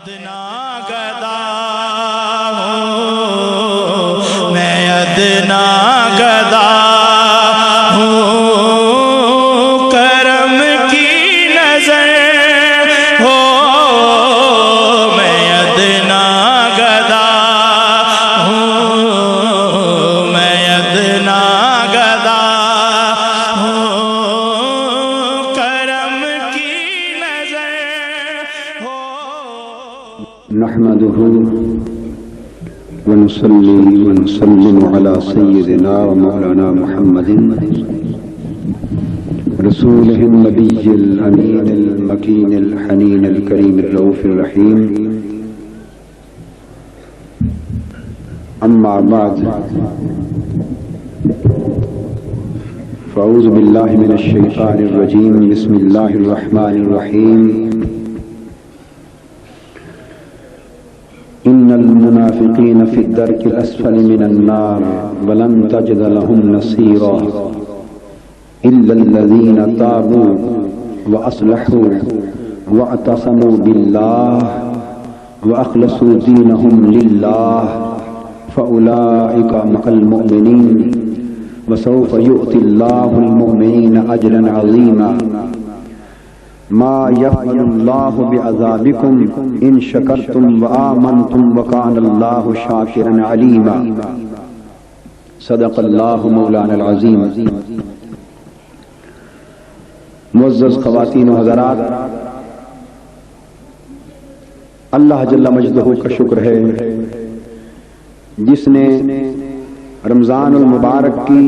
ادنا گدا ہوں، میں ادنا گدا ہوں، کرم کی نظر ہو، میں ادنا گدا ہوں، میں ادنا گدا ہوں، کرم کی نظر ہو۔ نحمده ونصلي ونسلم على سيدنا ومولانا محمد رسوله النبي الأمين المكين الحنين الكريم الرؤوف الرحيم. أما بعد، فأعوذ بالله من الشيطان الرجيم. بسم الله الرحمن الرحيم. إن المنافقين في الدرك الأسفل من النار ولن تجد لهم نصيرا إلا الذين تابوا وأصلحوا واعتصموا بالله وأخلصوا دينهم لله فأولئك مع المؤمنين وسوف يؤتي الله المؤمنين أجرا عظيما. ما يفعل الله بعذابكم إن شكرتم وآمنتم وكان الله شاكرا عليما. صدق الله مولانا العظيم. معزز خواتین و حضرات، اللہ جل مجدہ کا شکر ہے جس نے رمضان المبارک کی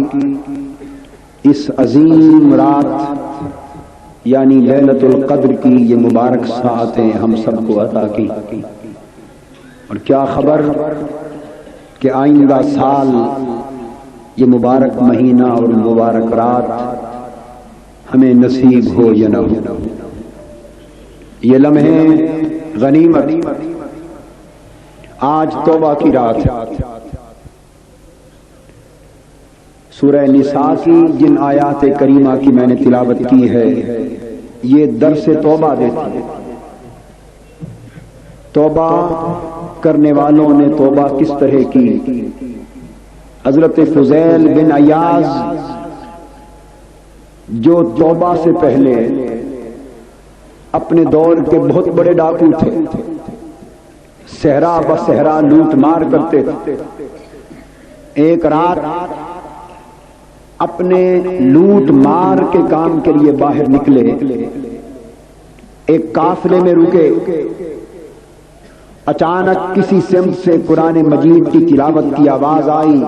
اس عظیم رات یعنی لیلۃ القدر کی یہ مبارک ساعتیں ہم سب کو عطا کی، اور کیا خبر کہ آئندہ سال یہ مبارک مہینہ اور مبارک رات ہمیں نصیب ہو یا نہ ہو۔ یہ لمحے غنیمت، آج توبہ کی رات، سورہ نساء کی جن آیات کریمہ کی میں نے تلاوت کی ہے یہ درس توبہ دیتی ہے۔ توبہ کرنے والوں نے توبہ کس طرح کی؟ حضرت فضیل بن عیاض جو توبہ سے پہلے اپنے دور کے بہت بڑے ڈاکو تھے، صحرا بصحرا لوٹ مار کرتے تھے، ایک رات اپنے لوٹ مار کے کام کے لیے باہر نکلے، ایک قافلے میں رکے، اچانک کسی سمت سے قرآن مجید کی تلاوت کی آواز آئی،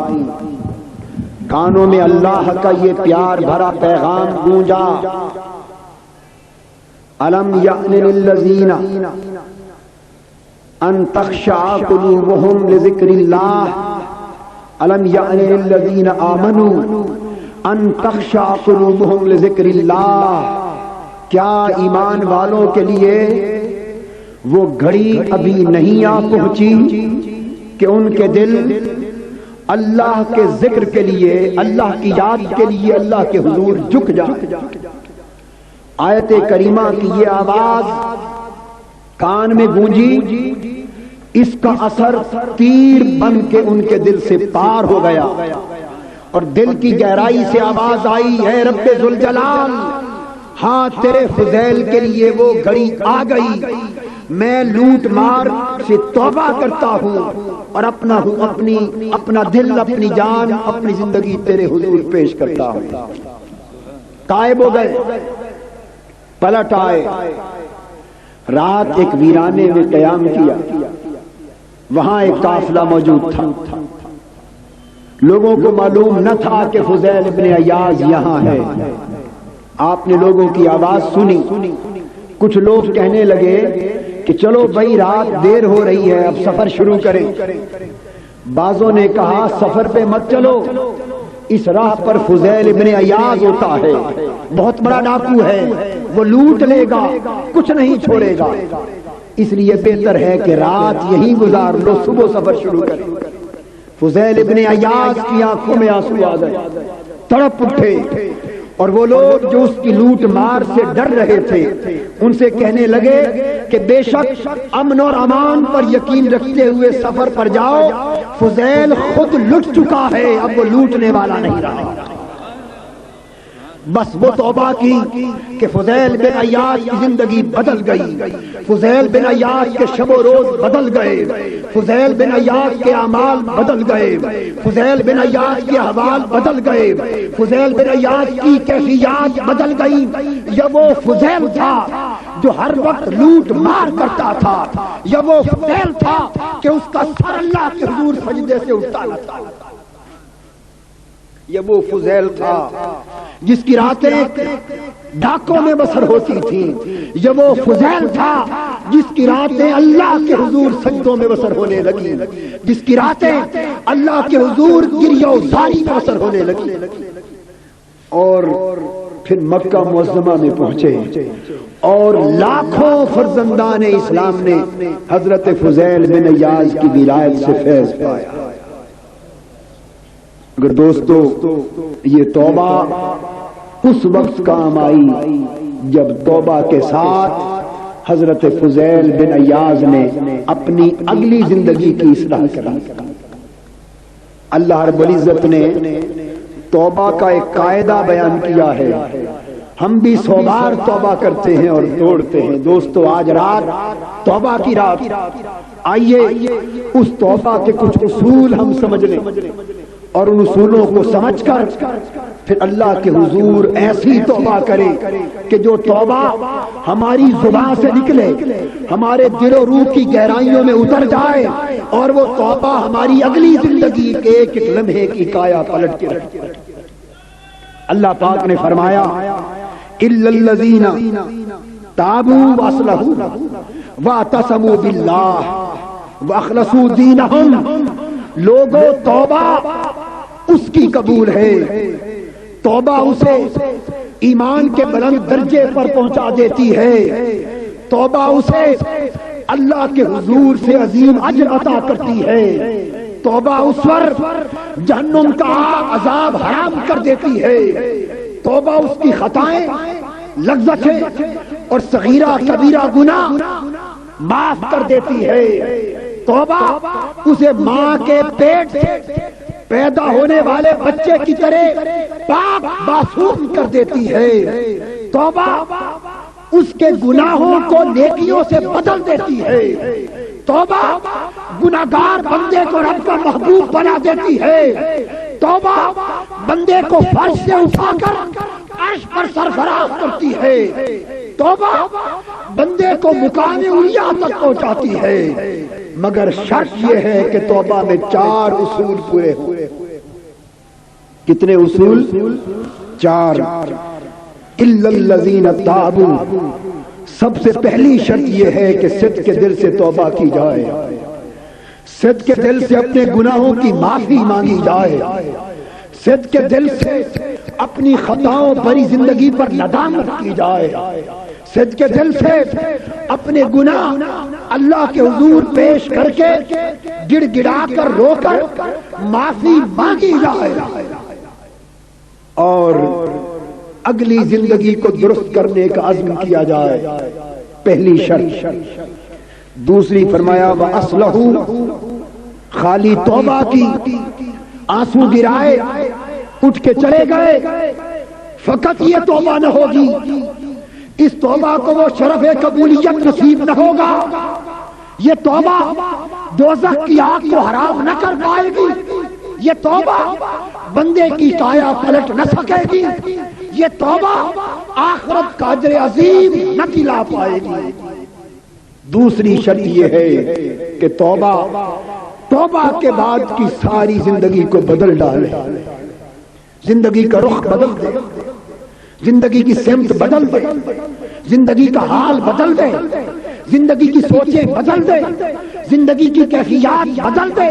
کانوں میں اللہ کا یہ پیار بھرا پیغام گونجا، الم یأن للذین ان تخشع قلوبہم لذکر اللہ، الم یأن للذین آمنوا ان تخشع قلوبہم لذکر اللہ۔ کیا ایمان والوں کے لیے وہ گھڑی ابھی نہیں آ پہنچی کہ ان کے دل اللہ کے ذکر کے لیے، اللہ کی یاد کے لیے اللہ کے حضور جھک جائے؟ آیت کریمہ کی یہ آواز کان میں گونجی، اس کا اثر تیر بن کے ان کے دل سے پار ہو گیا، اور دل کی گہرائی سے آواز آئی، اے رب ذوالجلال، ہاں تیرے فضیل کے لیے وہ گھڑی آ گئی، میں لوٹ مار سے توبہ کرتا ہوں اور اپنا دل، اپنی جان، اپنی زندگی تیرے حضور پیش کرتا ہوں۔ غائب ہو گئے، پلٹ آئے، رات ایک ویرانے میں قیام کیا، وہاں ایک قافلہ موجود تھا، لوگوں کو معلوم نہ تھا کہ فضیل ابن عیاض یہاں ہے۔ آپ نے لوگوں کی آواز سنی، کچھ لوگ کہنے لگے کہ چلو بھائی رات دیر ہو رہی ہے، اب سفر شروع کریں۔ بعضوں نے کہا سفر پہ مت چلو، اس راہ پر فضیل ابن عیاض ہوتا ہے، بہت بڑا ڈاکو ہے، وہ لوٹ لے گا، کچھ نہیں چھوڑے گا، اس لیے بہتر ہے کہ رات یہیں گزار لو، صبح سفر شروع کریں۔ فضیل ابن عیاض کی آنکھوں میں آنسو آ گئے، تڑپ اٹھے، اور وہ لوگ جو اس کی لوٹ مار سے ڈر رہے تھے ان سے کہنے لگے کہ بے شک امن اور امان پر یقین رکھتے ہوئے سفر پر جاؤ، فضیل خود لٹ چکا ہے، اب وہ لوٹنے والا نہیں رہا۔ بس وہ توبہ کی کہ فضیل بن عیاض کی زندگی بدل گئی، فضیل بن عیاض کے شب و روز بدل گئے، فضیل بن عیاض کے اعمال بدل گئے، فضیل بن عیاض کے احوال بدل گئے، فضیل بن عیاض کی کیفیات بدل گئی۔ یہ وہ فضیل تھا جو ہر وقت لوٹ مار کرتا تھا، یہ وہ فضیل تھا کہ اس کا سر اللہ کے حضور سجدے سے اٹھتا نہ تھا، یہ وہ فضیل تھا جس کی راتیں ڈاکوں میں بسر ہوتی تھیں، یہ وہ فضیل تھا جس کی راتیں اللہ کے حضور سجدوں میں بسر ہونے لگی، جس کی راتیں اللہ کے حضور گریہ و زاری میں بسر ہونے لگی۔ اور پھر مکہ معظمہ میں پہنچے اور لاکھوں فرزندان اسلام نے حضرت فضیل بن عیاض کی ولایت سے فیض پایا۔ اگر دوستو یہ توبہ اس وقت کام آئی جب توبہ کے ساتھ حضرت فضیل بن عیاض نے اپنی اگلی زندگی کی اصلاح کری۔ اللہ رب العزت نے توبہ کا ایک قاعدہ بیان کیا ہے، ہم بھی 100 بار توبہ کرتے ہیں اور توڑتے ہیں۔ دوستو آج رات توبہ کی رات، آئیے اس توبہ کے کچھ اصول ہم سمجھ لیں اور ان اصولوں کو سمجھ کر پھر اللہ کے حضور ایسی توبہ کرے کہ جو توبہ ہماری زبان سے نکلے، ہمارے دل و روح کی گہرائیوں میں اتر جائے، اور وہ توبہ ہماری اگلی زندگی کے ایک ایک لمحے کی کایا پلٹ کے رکھے۔ اللہ پاک نے فرمایا اِلَّا الَّذِينَ تَابُوا وَأَصْلَحُوا وَاعْتَصَمُوا بِاللَّهِ وَأَخْلَصُوا دِينَهُمْ، لوگوں توبہ اس کی قبول ہے، توبہ اسے ایمان کے بلند درجے پر پہنچا دیتی ہے، توبہ اسے اللہ کے حضور سے عظیم اجر عطا کرتی ہے، توبہ اس پر جہنم کا عذاب حرام کر دیتی ہے، توبہ اس کی خطائیں، لغزشیں اور صغیرہ کبیرہ گناہ معاف کر دیتی ہے، توبہ اسے ماں کے پیٹ سے پیدا ہونے والے بچے کی طرح پاک معصوم کر دیتی ہے، توبہ اس کے گناہوں کو نیکیوں سے بدل دیتی ہے، توبہ گناہگار بندے کو رب کا محبوب بنا دیتی ہے، توبہ بندے کو فرش سے اٹھا کر عرش پر سرفراز کرتی ہے، توبہ بندے کو مقام علیا تک پہنچاتی ہے، مگر شرط یہ ہے کہ توبہ میں 4 اصول پورے ہوں۔ کتنے اصول؟ 4۔ اِلَّا الَّذِينَ تَابُوا، سب سے پہلی شرط یہ ہے کہ صدق کے دل سے توبہ کی جائے، صدق کے دل سے اپنے گناہوں کی معافی مانگی جائے، صدق کے دل سے اپنی خطاؤں بری زندگی پر ندامت کی جائے، صدق کے دل سے اپنے گناہ اللہ کے حضور پیش کر کے گڑ گڑا کر رو کر معافی مانگی جائے، اور اگلی زندگی کو درست کرنے کا عزم کیا جائے، پہلی شرط۔ دوسری فرمایا وَأَصْلَحُوا، خالی توبہ کی، آنسو گرائے اٹھ کے چلے گئے، فقط یہ توبہ نہ ہوگی، اس توبہ کو وہ شرف قبولیت نصیب نہ ہوگا، یہ توبہ دوزخ کی آگ کو حرام نہ کر پائے گی، یہ توبہ بندے کی کایا پلٹ نہ سکے گی، یہ توبہ آخرت کا اجر عظیم نہ دلا پائے گی۔ دوسری شرط یہ ہے کہ توبہ کے بعد کی ساری زندگی کو بدل ڈالے، زندگی کا رخ بدل دے، زندگی کی سمت بدل دے، زندگی کا حال بدل دے، زندگی کی سوچیں بدل دے، زندگی کی کیفیات بدل دے،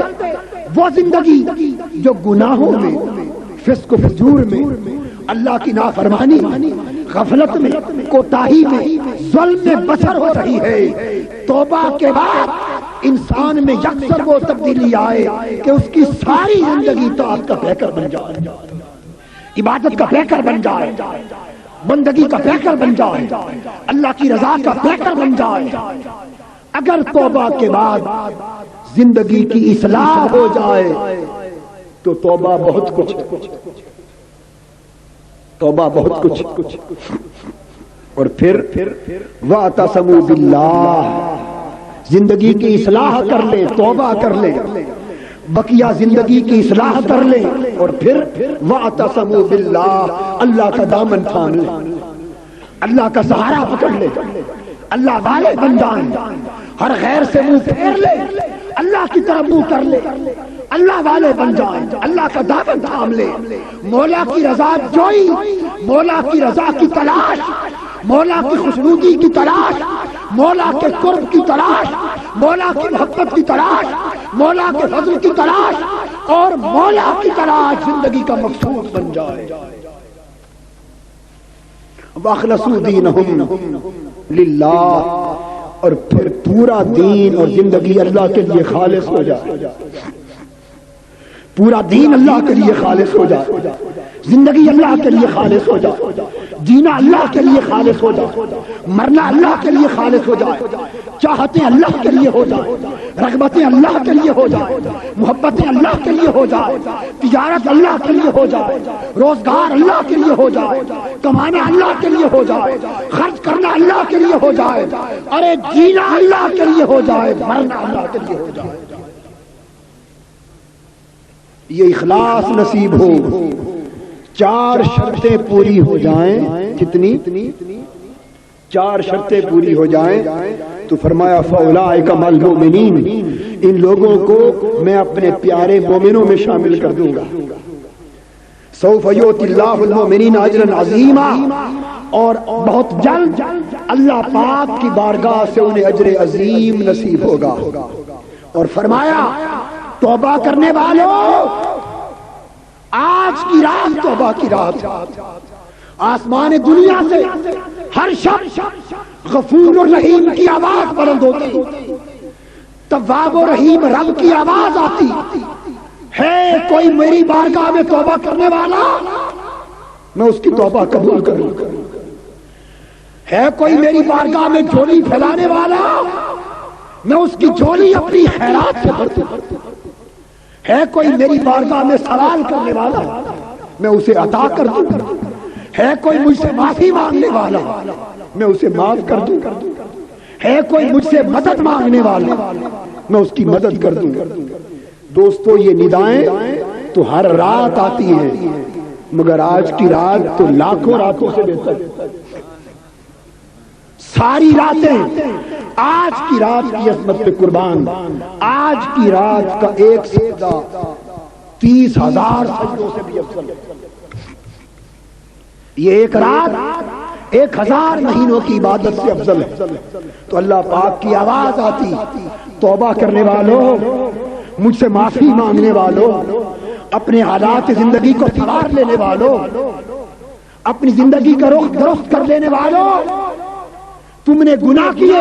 وہ زندگی جو گناہوں میں، فسق و فجور میں، اللہ کی نافرمانی، غفلت میں، کوتاہی میں، ظلم میں بسر ہو رہی ہے، توبہ کے بعد انسان میں یکسر وہ تبدیلی آئے کہ اس کی ساری زندگی طاعت کا پیکر بن جائے، عبادت کا پیکر بن جائے، بندگی کا پیکر بن جائے، اللہ کی رضا کا پیکر بن جائے۔ اگر توبہ کے بعد زندگی کی اصلاح ہو جائے تو توبہ بہت کچھ، توبہ بہت کچھ۔ اور پھر وَاعْتَصِمُوا بِاللَّهِ، زندگی کی اصلاح کر لے، توبہ کر لے، بقیہ زندگی کی اصلاح کر لے، اور پھر وَاعْتَصِمُوا بِاللَّهِ، اللہ کا دامن تھام لے، اللہ کا سہارا پکڑ لے، اللہ والے بن جائیں، ہر غیر سے منہ پھیر لے، اللہ کی طرف منہ کر لے، اللہ والے بن جائیں، اللہ کا دامن تھام لے، مولا کی رضا جوئی، مولا کی رضا کی تلاش، مولا کی خوشنودی کی تلاش، مولا کے قرب کی تلاش، مولا کی محبت کی تلاش، مولا کے فضل کی تلاش اور مولا کی تلاش زندگی کا مقصود بن جائے۔ وَأَخْلَصُوا دِينَهُمْ لِلَّهِ، اور پھر پورا دین اور زندگی اللہ کے لیے خالص ہو جائے، پورا دین اللہ کے لیے خالص ہو جائے، زندگی اللہ کے لیے خالص ہو جائے، جینا اللہ کے لیے خالص ہو جائے، مرنا اللہ کے لیے خالص ہو جائے، چاہتیں اللہ کے لیے ہو جائے، رغبتیں اللہ کے لیے ہو جائے، محبتیں اللہ کے لیے ہو جائے، تجارت اللہ کے لیے ہو جائے، روزگار اللہ کے لیے ہو جائے، کمانا اللہ کے لیے ہو جائے، خرچ کرنا اللہ کے لیے ہو جائے، ارے جینا اللہ کے لیے ہو جائے، مرنا اللہ کے لیے ہو جائے۔ یہ اخلاص نصیب ہو، چار شرطیں پوری ہو جائیں، کتنی؟ چار شرطیں پوری ہو جائیں تو فرمایا فَأُولَٰئِکَ مَعَ الْمُؤْمِنِينَ، ان لوگوں کو میں اپنے پیارے مومنوں میں شامل کر دوں گا۔ سَوْفَ يُؤْتِ اللَّهُ الْمُؤْمِنِينَ أَجْرًا عَظِيمًا، اور بہت جلد اللہ پاک کی بارگاہ سے انہیں اجر عظیم نصیب ہوگا۔ اور فرمایا توبہ کرنے والوں، آج کی رات توبہ کی رات، آسمان دنیا سے ہر شخص غفور و رحیم کی آواز بلند ہوتی، تواب و رحیم رب کی آواز آتی ہے، کوئی میری بارگاہ میں توبہ کرنے والا میں اس کی توبہ قبول کروں، ہے کوئی میری بارگاہ میں جھولی پھیلانے والا میں اس کی جھولی اپنی خیرات سے بھر دوں، ہے کوئی میری بارگاہ میں سوال کرنے والا میں اسے عطا کر دوں، ہے کوئی مجھ سے معافی مانگنے والا میں اسے معاف کر دوں، ہے کوئی مجھ سے مدد مانگنے والا میں اس کی مدد کر دوں۔ دوستو یہ ندائیں تو ہر رات آتی ہیں، مگر آج کی رات تو لاکھوں راتوں سے بہتر، ساری راتیں آج کی رات کی عظمت پہ قربان، آج کی رات کا ایک سجدہ 30,000 سجدوں سے بھی افضل، یہ ایک رات 1,000 مہینوں کی عبادت سے افضل ہے۔ تو اللہ پاک کی آواز آتی، توبہ کرنے والوں، مجھ سے معافی مانگنے والوں، اپنے حالات زندگی کو سنوار لینے والوں، اپنی زندگی کا رخ درست کر لینے والوں، تم نے گناہ کیے،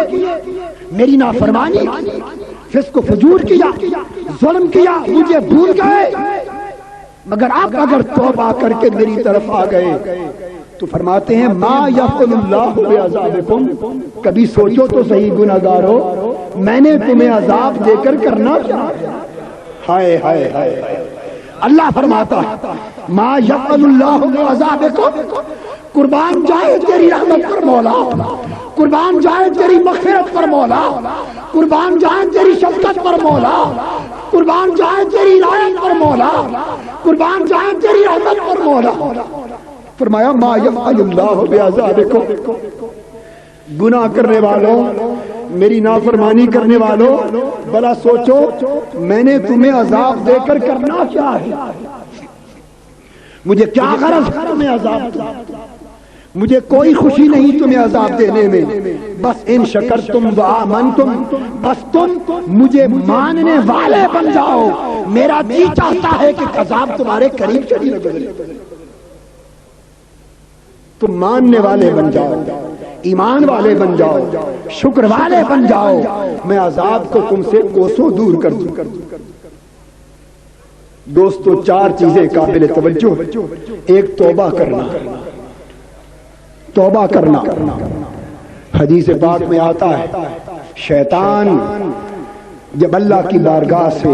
میری نافرمانی کی، فسق و فجور کیا، ظلم کیا، مجھے بھول گئے، مگر اب اگر توبہ کر کے میری طرف آ گئے تو فرماتے ہیں ما یفعل اللہ بعذابکم، کبھی سوچو تو صحیح گناہگارو میں نے تمہیں عذاب دے کر کرنا کیا؟ ہائے ہائے ہائے، اللہ فرماتا ہے ما یفعل اللہ بعذابکم، قربان جائے تیری رحمت پر مولا، قربان جائے تیری مغفرت پر مولا، قربان جائے تیری شفقت پر مولا، قربان جائے تیری عنایت پر مولا، قربان جائے تیری رحمت پر مولا۔ فرمایا ما یفعل اللہ بعذابکم، گناہ کرنے والوں، میری نافرمانی کرنے والوں، بلا سوچو میں نے تمہیں عذاب دے کر کرنا کیا ہے؟ مجھے کیا غرض ہے تمہیں عذاب دے؟ مجھے کوئی خوشی نہیں تمہیں عذاب دینے میں، بس ان شکرتم وآمنتم، بس تم مجھے ماننے والے بن جاؤ، میرا جی چاہتا ہے کہ عذاب تمہارے قریب چلی نہ گزرے، تم ماننے والے بن جاؤ، ایمان والے بن جاؤ، شکر والے بن جاؤ، میں عذاب کو تم سے کوسوں دور کر دوں۔ دوستو 4 چیزیں قابل توجہ. ایک توبہ کرنا. توبہ کرنا. حدیث پاک میں آتا ہے شیطان جب اللہ کی بارگاہ سے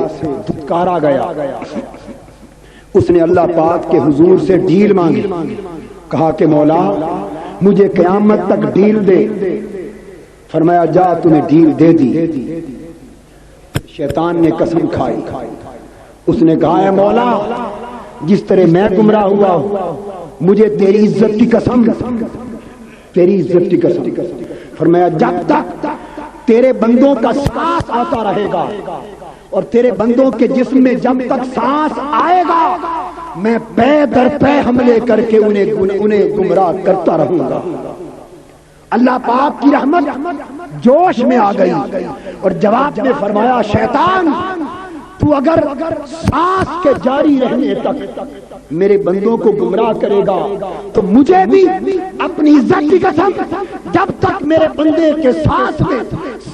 دھتکارا گیا، اس نے اللہ پاک کے حضور سے ڈھیل مانگی. کہا کہ مولا مجھے قیامت تک ڈھیل دے. فرمایا جا تمہیں ڈھیل دے دی. شیطان نے قسم کھائی. اس نے کہا ہے مولا جس طرح میں گمراہ ہوا ہوں مجھے تیری عزت کی قسم، تیری عزت کی قسم. فرمایا جب تک تیرے بندوں کا سانس آتا رہے گا اور تیرے بندوں کے جسم میں جب تک سانس آئے گا میں پے در پے حملے کر کے انہیں گمراہ کرتا رہوں گا. اللہ پاک کی رحمت جوش میں آ گئی اور جواب میں فرمایا شیطان تو اگر سانس کے جاری رہنے تک میرے بندوں کو گمراہ کرے گا تو مجھے بھی اپنی عزت کی قسم جب تک میرے بندے کے سانس میں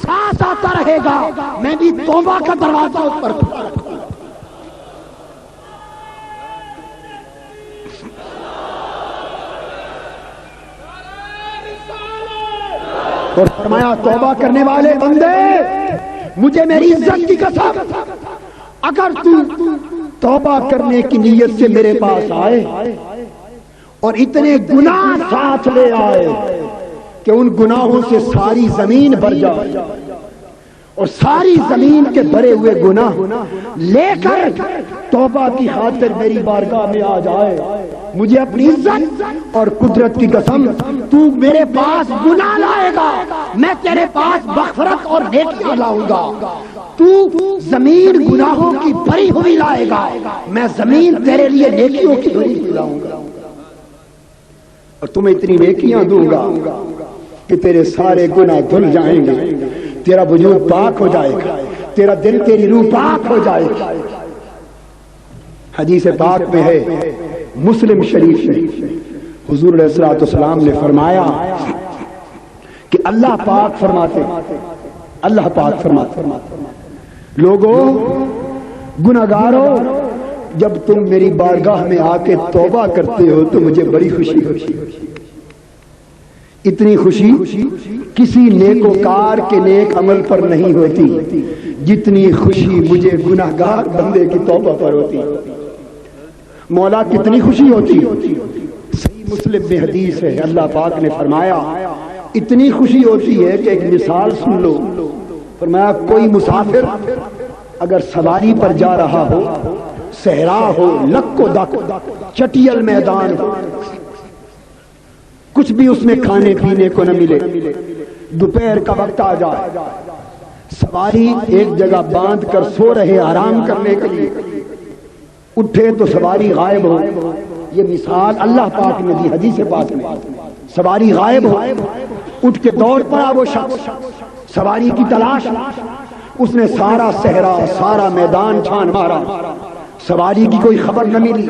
سانس آتا رہے گا میں بھی توبہ کا دروازہ پر کھلا رکھوں گا. اور فرمایا توبہ کرنے والے بندے مجھے میری عزت کی قسم اگر تو توبہ کرنے کی نیت سے میرے پاس آئے اور اتنے گناہ ساتھ لے آئے کہ ان گناہوں سے ساری زمین بھر جائے اور ساری زمین کے بھرے ہوئے گناہ لے کر توبہ کی خاطر میری بارگاہ میں آ جائے، مجھے اپنی عزت اور قدرت کی قسم تو میرے پاس گناہ لائے گا میں تیرے پاس مغفرت اور نیکیاں لاؤں گا. تو زمین گناہوں کی بھری ہوئی لائے گا میں زمین تیرے لیے نیکیوں کی بھری ہوئی لاؤں گا اور تمہیں اتنی نیکیاں دوں گا کہ تیرے سارے گناہ دھل جائیں گے، تیرا وجود پاک ہو جائے گا، تیرا دل تیری روح پاک ہو جائے گا. حدیث پاک میں ہے مسلم شریف میں حضور علیہ الصلوۃ والسلام نے فرمایا کہ اللہ پاک فرماتے لوگوں گناہگاروں جب تم میری بارگاہ میں آ کے توبہ کرتے ہو تو مجھے بڑی خوشی ہوتی. اتنی خوشی کسی نیکوکار کے نیک عمل پر نہیں ہوتی جتنی خوشی مجھے گناہگار بندے کی توبہ پر ہوتی. مولا کتنی خوشی ہوتی. صحیح مسلم میں حدیث ہے اللہ پاک نے فرمایا اتنی خوشی ہوتی ہے کہ ایک مثال سن لو. فرمایا کوئی مسافر اگر سواری پر جا رہا ہو، صحرا ہو، لک و دک، چٹیل میدان ہو، کچھ بھی اس میں کھانے پینے کو نہ ملے، دوپہر کا وقت آ جائے، سواری ایک جگہ باندھ کر سو رہے آرام کرنے کے لیے، اٹھے تو سواری غائب ہو. یہ مثال اللہ پاک نے دی حدیث پاک میں. سواری غائب ہو، اٹھ کے دوڑ پڑا وہ شخص سواری کی تلاش. اس نے سارا صحرا سارا میدان چھان مارا، سواری کی کوئی خبر نہ ملی.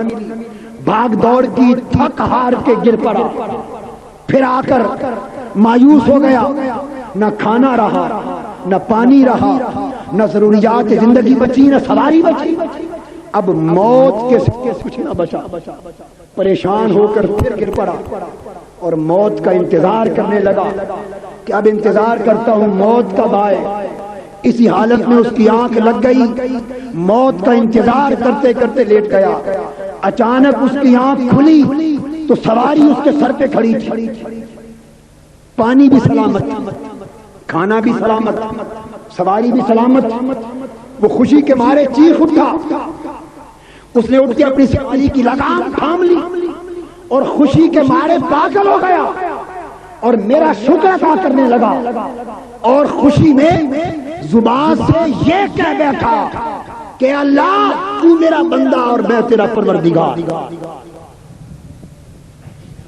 بھاگ دوڑ کی تھک ہار کے گر پڑا. پھر آ کر مایوس ہو گیا، نہ کھانا رہا، نہ پانی رہا، نہ ضروریات زندگی بچی، نہ سواری بچی. اب موت کے سکے کچھ نہ بچا. پریشان ہو کر پھر گر پڑا اور موت کا انتظار کرنے لگا کہ اب انتظار کرتا ہوں موت کب آئے. اسی حالت میں اس کی آنکھ لگ گئی، موت کا انتظار کرتے کرتے لیٹ گیا. اچانک اس کی آنکھ کھلی تو سواری اس کے سر پہ کھڑی تھی. پانی بھی سلامت، کھانا بھی سلامت، سواری بھی سلامت. وہ خوشی کے مارے چیخ اٹھا. اس نے اٹھ کے اپنی سواری کی لگام تھام لی اور خوشی کے مارے پاگل ہو گیا اور میرا شکر ادا کرنے لگا اور خوشی میں زبان سے یہ کہہ بیٹھا کہ اللہ تو میرا بندہ اور میں تیرا پروردگار.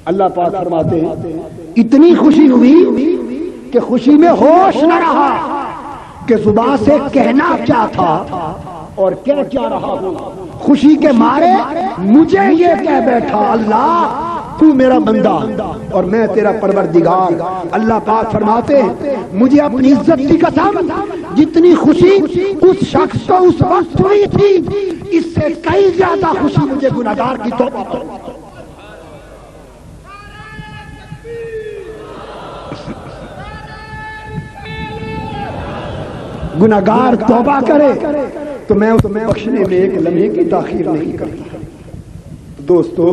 اللہ پاک فرماتے ہیں اتنی خوشی ہوئی کہ خوشی میں ہوش نہ رہا کہ زبان سے کہنا کیا تھا اور کیا رہا ہوں. خوشی کے مارے مجھے یہ کہہ بیٹھا اللہ تو میرا بندہ اور میں تیرا پروردگار. اللہ پاک فرماتے ہیں مجھے اپنی عزت کی قسم جتنی خوشی اس شخص کو اس وقت ہوئی تھی اس سے کئی زیادہ خوشی مجھے گناہگار کی توبہ پر. گناہگار توبہ کرے تو میں اس بخشنے میں ایک لمحے کی تاخیر نہیں کرتا. دوستو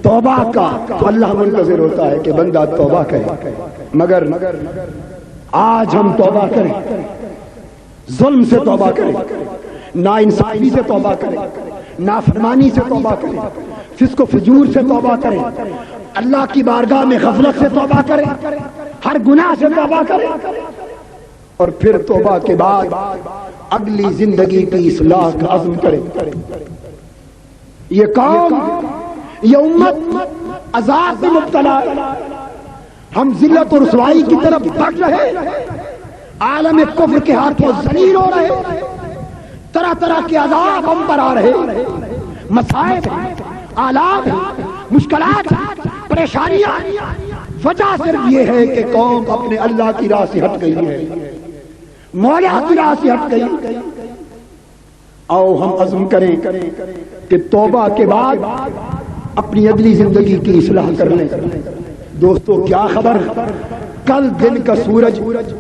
توبہ کا تو اللہ منتظر ہوتا ہے کہ بندہ توبہ کرے، مگر آج ہم توبہ کریں، ظلم سے توبہ کریں، ناانصافی سے توبہ کریں، نافرمانی سے توبہ کریں، فسق و فجور سے توبہ کریں، اللہ کی بارگاہ میں غفلت سے توبہ کریں، ہر گناہ سے توبہ کریں، اور پھر توبہ کے بعد اگلی زندگی کی اصلاح کا عزم کریں. یہ قوم، یہ امت عذاب میں مبتلا ہے. ہم ذلت اور رسوائی کی طرف بڑھ رہے، عالم کفر کے ہاتھوں ذلیل ہو رہے، طرح طرح کے عذاب ہم پر آ رہے، مصائب ہیں، آلات ہیں، مشکلات ہیں، پریشانیاں. وجہ صرف یہ ہے کہ قوم اپنے اللہ کی راہ سے ہٹ گئی ہے، مولا کی راہ سے ہٹ گئی. آؤ ہم عزم کریں کہ توبہ کے بعد اپنی اگلی زندگی کی اصلاح کر لیں. دوستو کیا خبر کل دن کا سورج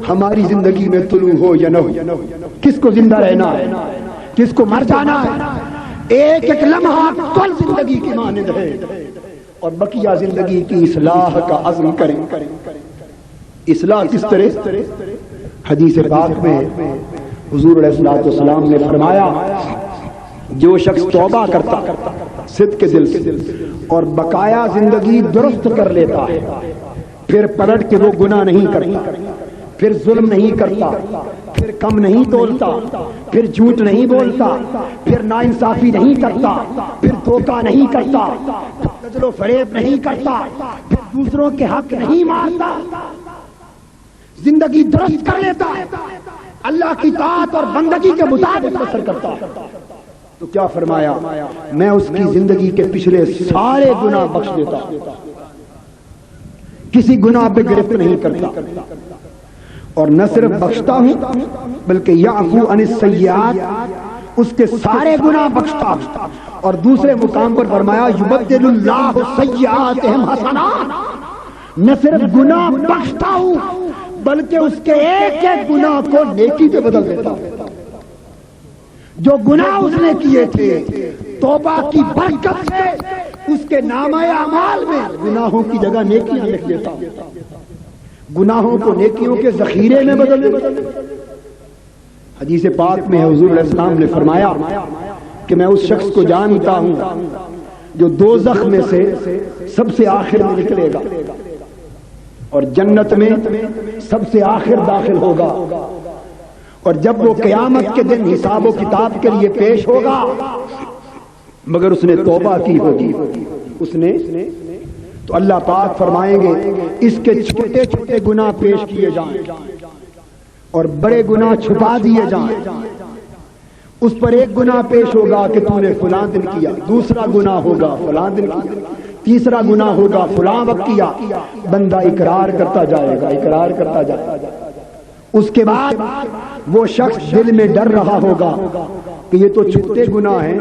ہماری زندگی میں طلوع ہو یا نہ ہو، کس کو زندہ رہنا ہے، کس کو مر جانا ہے. ایک ایک لمحہ کل زندگی کی مانند ہے، اور بقیہ زندگی کی اصلاح کا عزم کریں. اصلاح کس طرح؟ حدیث پاک میں حضور علیہ الصلوۃ والسلام نے فرمایا جو شخص توبہ کرتا صدق کے دل سے اور بقایا زندگی درست کر لیتا ہے، پھر پلٹ کے وہ گناہ نہیں کرتا، پھر ظلم نہیں کرتا، پھر کم نہیں تولتا، پھر جھوٹ نہیں بولتا، پھر ناانصافی نہیں کرتا، پھر دھوکہ نہیں کرتا، پھر کذب و فریب نہیں کرتا، پھر دوسروں کے حق نہیں مارتا، زندگی درست کر لیتا ہے، اللہ کی طاعت اور بندگی کے مطابق بسر کرتا ہے، تو کیا فرمایا؟ میں اس کی زندگی کے پچھلے سارے گناہ بخش دیتا ہوں، کسی گناہ پہ گرفت نہیں کرتا، اور نہ صرف بخشتا ہوں بلکہ یعفو عن السیئات، اس کے سارے گناہ بخشتا ہوں. اور دوسرے مقام پر فرمایا یبدل اللہ سیئاتہم حسنات، نہ صرف گناہ بخشتا ہوں بلکہ اس کے ایک ایک گناہ کو نیکی پہ بدل دیتا ہوں. جو گناہ اس نے کیے تھے توبہ کی برکت سے اس کے نامہ اعمال میں گناہوں کی جگہ نیکیاں لکھ دیتا ہوں، گناہوں کو نیکیوں کے ذخیرے میں بدل دیتا ہوں. حدیث پاک میں حضور علیہ السلام نے فرمایا کہ میں اس شخص کو جانتا ہوں جو دوزخ میں سے سب سے آخر میں نکلے گا اور جنت میں سب سے آخر داخل ہوگا، اور جب وہ قیامت کے دن حساب و کتاب کے لیے پیش ہوگا مگر اس نے توبہ کی ہوگی، اس نے تو اللہ پاک فرمائیں گے اس کے چھوٹے چھوٹے گناہ پیش کیے جائیں اور بڑے گناہ چھپا دیے جائیں. اس پر ایک گناہ پیش ہوگا کہ تو نے فلاں دن کیا، دوسرا گناہ ہوگا فلاں دن کیا، تیسرا گناہ ہوگا فلاں وقت کیا. بندہ اقرار کرتا جائے گا، اقرار کرتا جائے گا. اس کے بعد وہ شخص دل میں ڈر رہا ہوگا کہ یہ تو چھوٹے گناہ ہیں،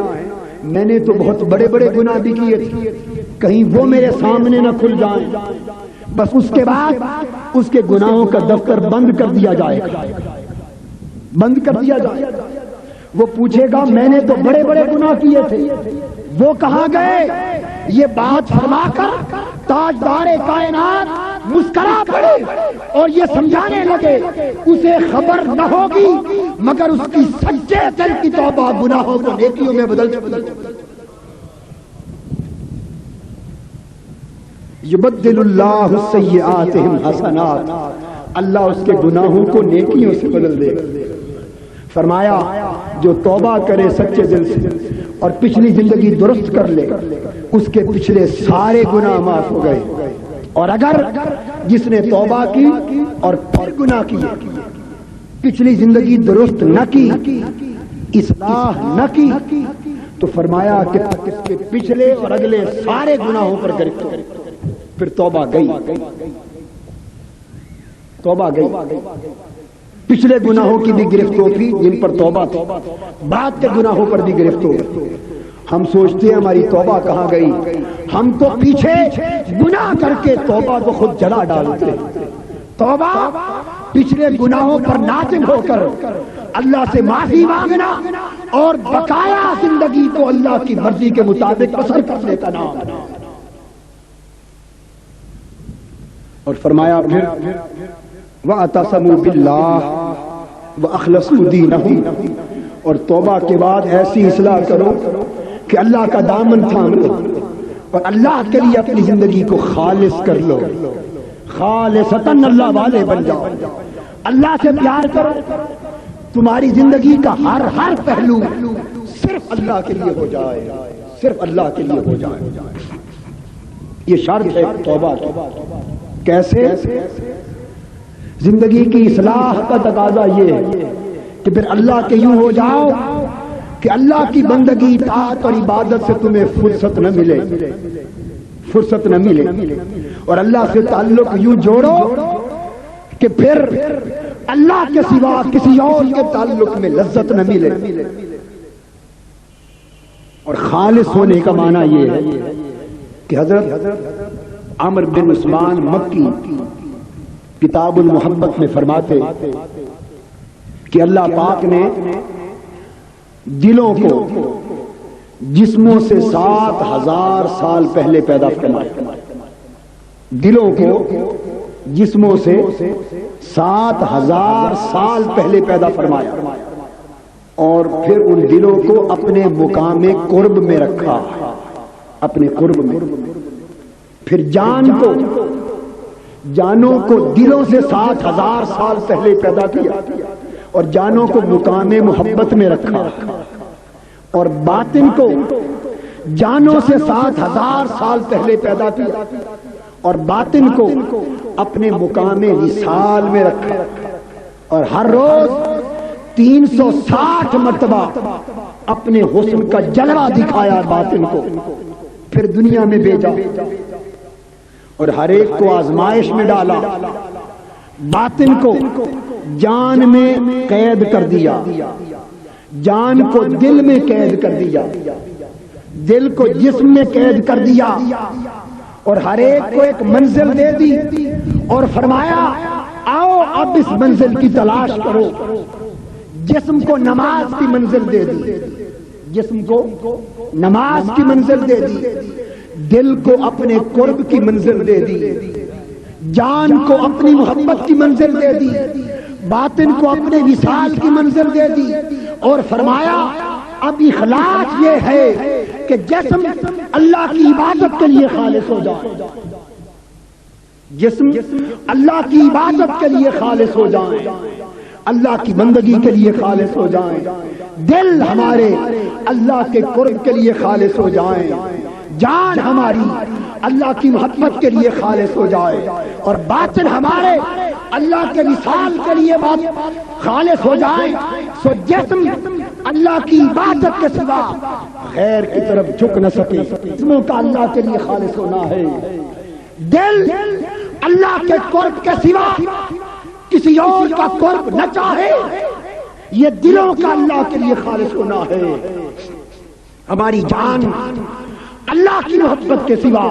میں نے تو بہت بڑے بڑے گناہ بھی کیے تھے، کہیں وہ میرے سامنے نہ کھل جائیں. بس اس کے بعد اس کے گناہوں کا دفتر بند کر دیا جائے گا، بند کر دیا جائے گا. وہ پوچھے گا میں نے تو بڑے بڑے گناہ کیے تھے، وہ کہاں گئے؟ یہ بات فرما کر تاجدار کائنات مسکرا پڑے اور یہ سمجھانے لگے اسے خبر نہ ہوگی مگر اس کی سچے دل کی توبہ گناہوں کو نیکیوں میں بدل یبدل اللہ سیئاتہم حسنات، اللہ اس کے گناہوں کو نیکیوں سے بدل دے گا. فرمایا جو توبہ کرے سچے دل سے اور پچھلی زندگی درست کر لے اس کے پچھلے سارے گناہ معاف ہو گئے. اور اگر جس نے توبہ کی اور پھر گناہ کیے، پچھلی زندگی درست نہ کی، اصلاح نہ کی، تو فرمایا کہ اس کے پچھلے اور اگلے سارے گناہوں پر گرفت ہو. پھر توبہ گئی. پچھلے گناہوں کی بھی گرفت ہوتی جن پر توبہ تھی, بعد کے گناہوں پر بھی گرفت ہوتی. ہم سوچتے ہیں ہماری توبہ کہاں گئی, ہم تو پیچھے گناہ کر کے توبہ کو خود جلا ڈالتے. توبہ پچھلے گناہوں پر نادم ہو کر اللہ سے معافی مانگنا اور بقایا زندگی کو اللہ کی مرضی کے مطابق بسر کرنے کا نام. اور فرمایا پھر وَاعْتَصَمُوا بِاللَّهِ وَأَخْلَصُوا دِينَهُ, اور توبہ کے بعد ایسی اصلاح کرو کہ اللہ کا دامن تھام لو اور اللہ کے لیے اپنی زندگی کو خالص کر لو. خالصتاً اللہ والے بن جاؤ, اللہ سے پیار کرو. تمہاری زندگی کا ہر پہلو صرف اللہ کے لیے ہو جائے, صرف اللہ کے لیے ہو جائے. یہ شرط ہے توبہ کی. کیسے؟ زندگی کی اصلاح کا تقاضا یہ ہے کہ پھر اللہ کے یوں ہو جاؤ کہ اللہ کی بندگی اطاعت اور عبادت سے تمہیں فرصت نہ ملے, فرصت نہ ملے. اور اللہ سے تعلق یوں جوڑو کہ پھر اللہ کے سوا کسی اور کے تعلق میں لذت نہ ملے. اور خالص ہونے کا معنی یہ ہے کہ حضرت عمرو بن عثمان مکی کتاب المحبت میں فرماتے کہ اللہ پاک نے دلوں کو جسموں سے 7,000 سال پہلے پیدا فرمایا. دلوں کو جسموں سے 7,000 سال پہلے پیدا فرمایا اور پھر ان دلوں کو اپنے مقام قرب میں رکھا, اپنے قرب میں. پھر جانوں کو دلوں سے 7,000 سال پہلے پیدا کیا اور جانوں کو مقام محبت میں رکھا, اور باطن کو جانوں سے 7,000 سال پہلے پیدا کیا اور باطن کو اپنے مقام وصال میں رکھا, اور ہر روز 360 مرتبہ اپنے حسن کا جلوہ دکھایا باطن کو, پھر دنیا میں بھیجا اور ہر ایک کو آزمائش میں ڈالا. باطن کو جان میں قید کر دیا, جان کو دل میں قید کر دیا, دل کو جسم میں قید کر دیا, اور ہر ایک کو ایک منزل دے دی اور فرمایا آؤ اب اس منزل کی تلاش کرو. جسم کو نماز کی منزل دے دی, جسم کو نماز کی منزل دے دی, دل کو اپنے قرب کی منزل دے دی, جان کو اپنی محبت کی منزل دے دی, باطن کو اپنے وصال کی منزل دے دی, اور فرمایا اب اخلاص یہ ہے کہ جسم اللہ کی عبادت کے لیے خالص ہو جائے, جسم اللہ کی عبادت کے لیے خالص ہو جائیں, اللہ کی بندگی کے لیے خالص ہو جائیں, دل ہمارے اللہ کے قرب کے لیے خالص ہو جائیں, جان ہماری اللہ کی محبت کے لیے خالص ہو جائے, اور باطن ہمارے اللہ کے وصال کے لیے خالص ہو جائے. سو جسم اللہ کی عبادت کے سوا غیر کی طرف جھک نہ سکے, جسموں کا اللہ کے لیے خالص ہونا ہے. دل اللہ کے قرب کے سوا کسی اور کا قرب نہ چاہے, یہ دلوں کا اللہ کے لیے خالص ہونا ہے. ہماری جان اللہ کی محبت کے سوا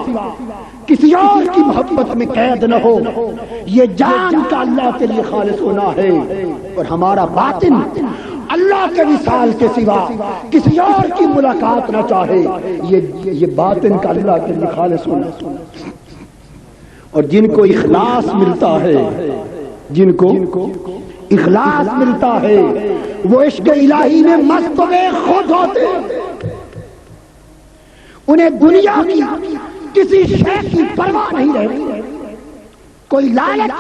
کسی اور کی محبت میں قید نہ ہو, یہ جان کا اللہ کے لیے خالص ہونا ہے. اور ہمارا باطن اللہ کے وصال کے سوا کسی اور کی ملاقات نہ چاہے, یہ باطن کا اللہ کے لیے خالص ہونا. اور جن کو اخلاص ملتا ہے, جن کو اخلاص ملتا ہے وہ عشق الہی میں مست خود ہوتے, انہیں دنیا کی کسی شے کی پرواہ نہیں رہتی, کوئی لالچ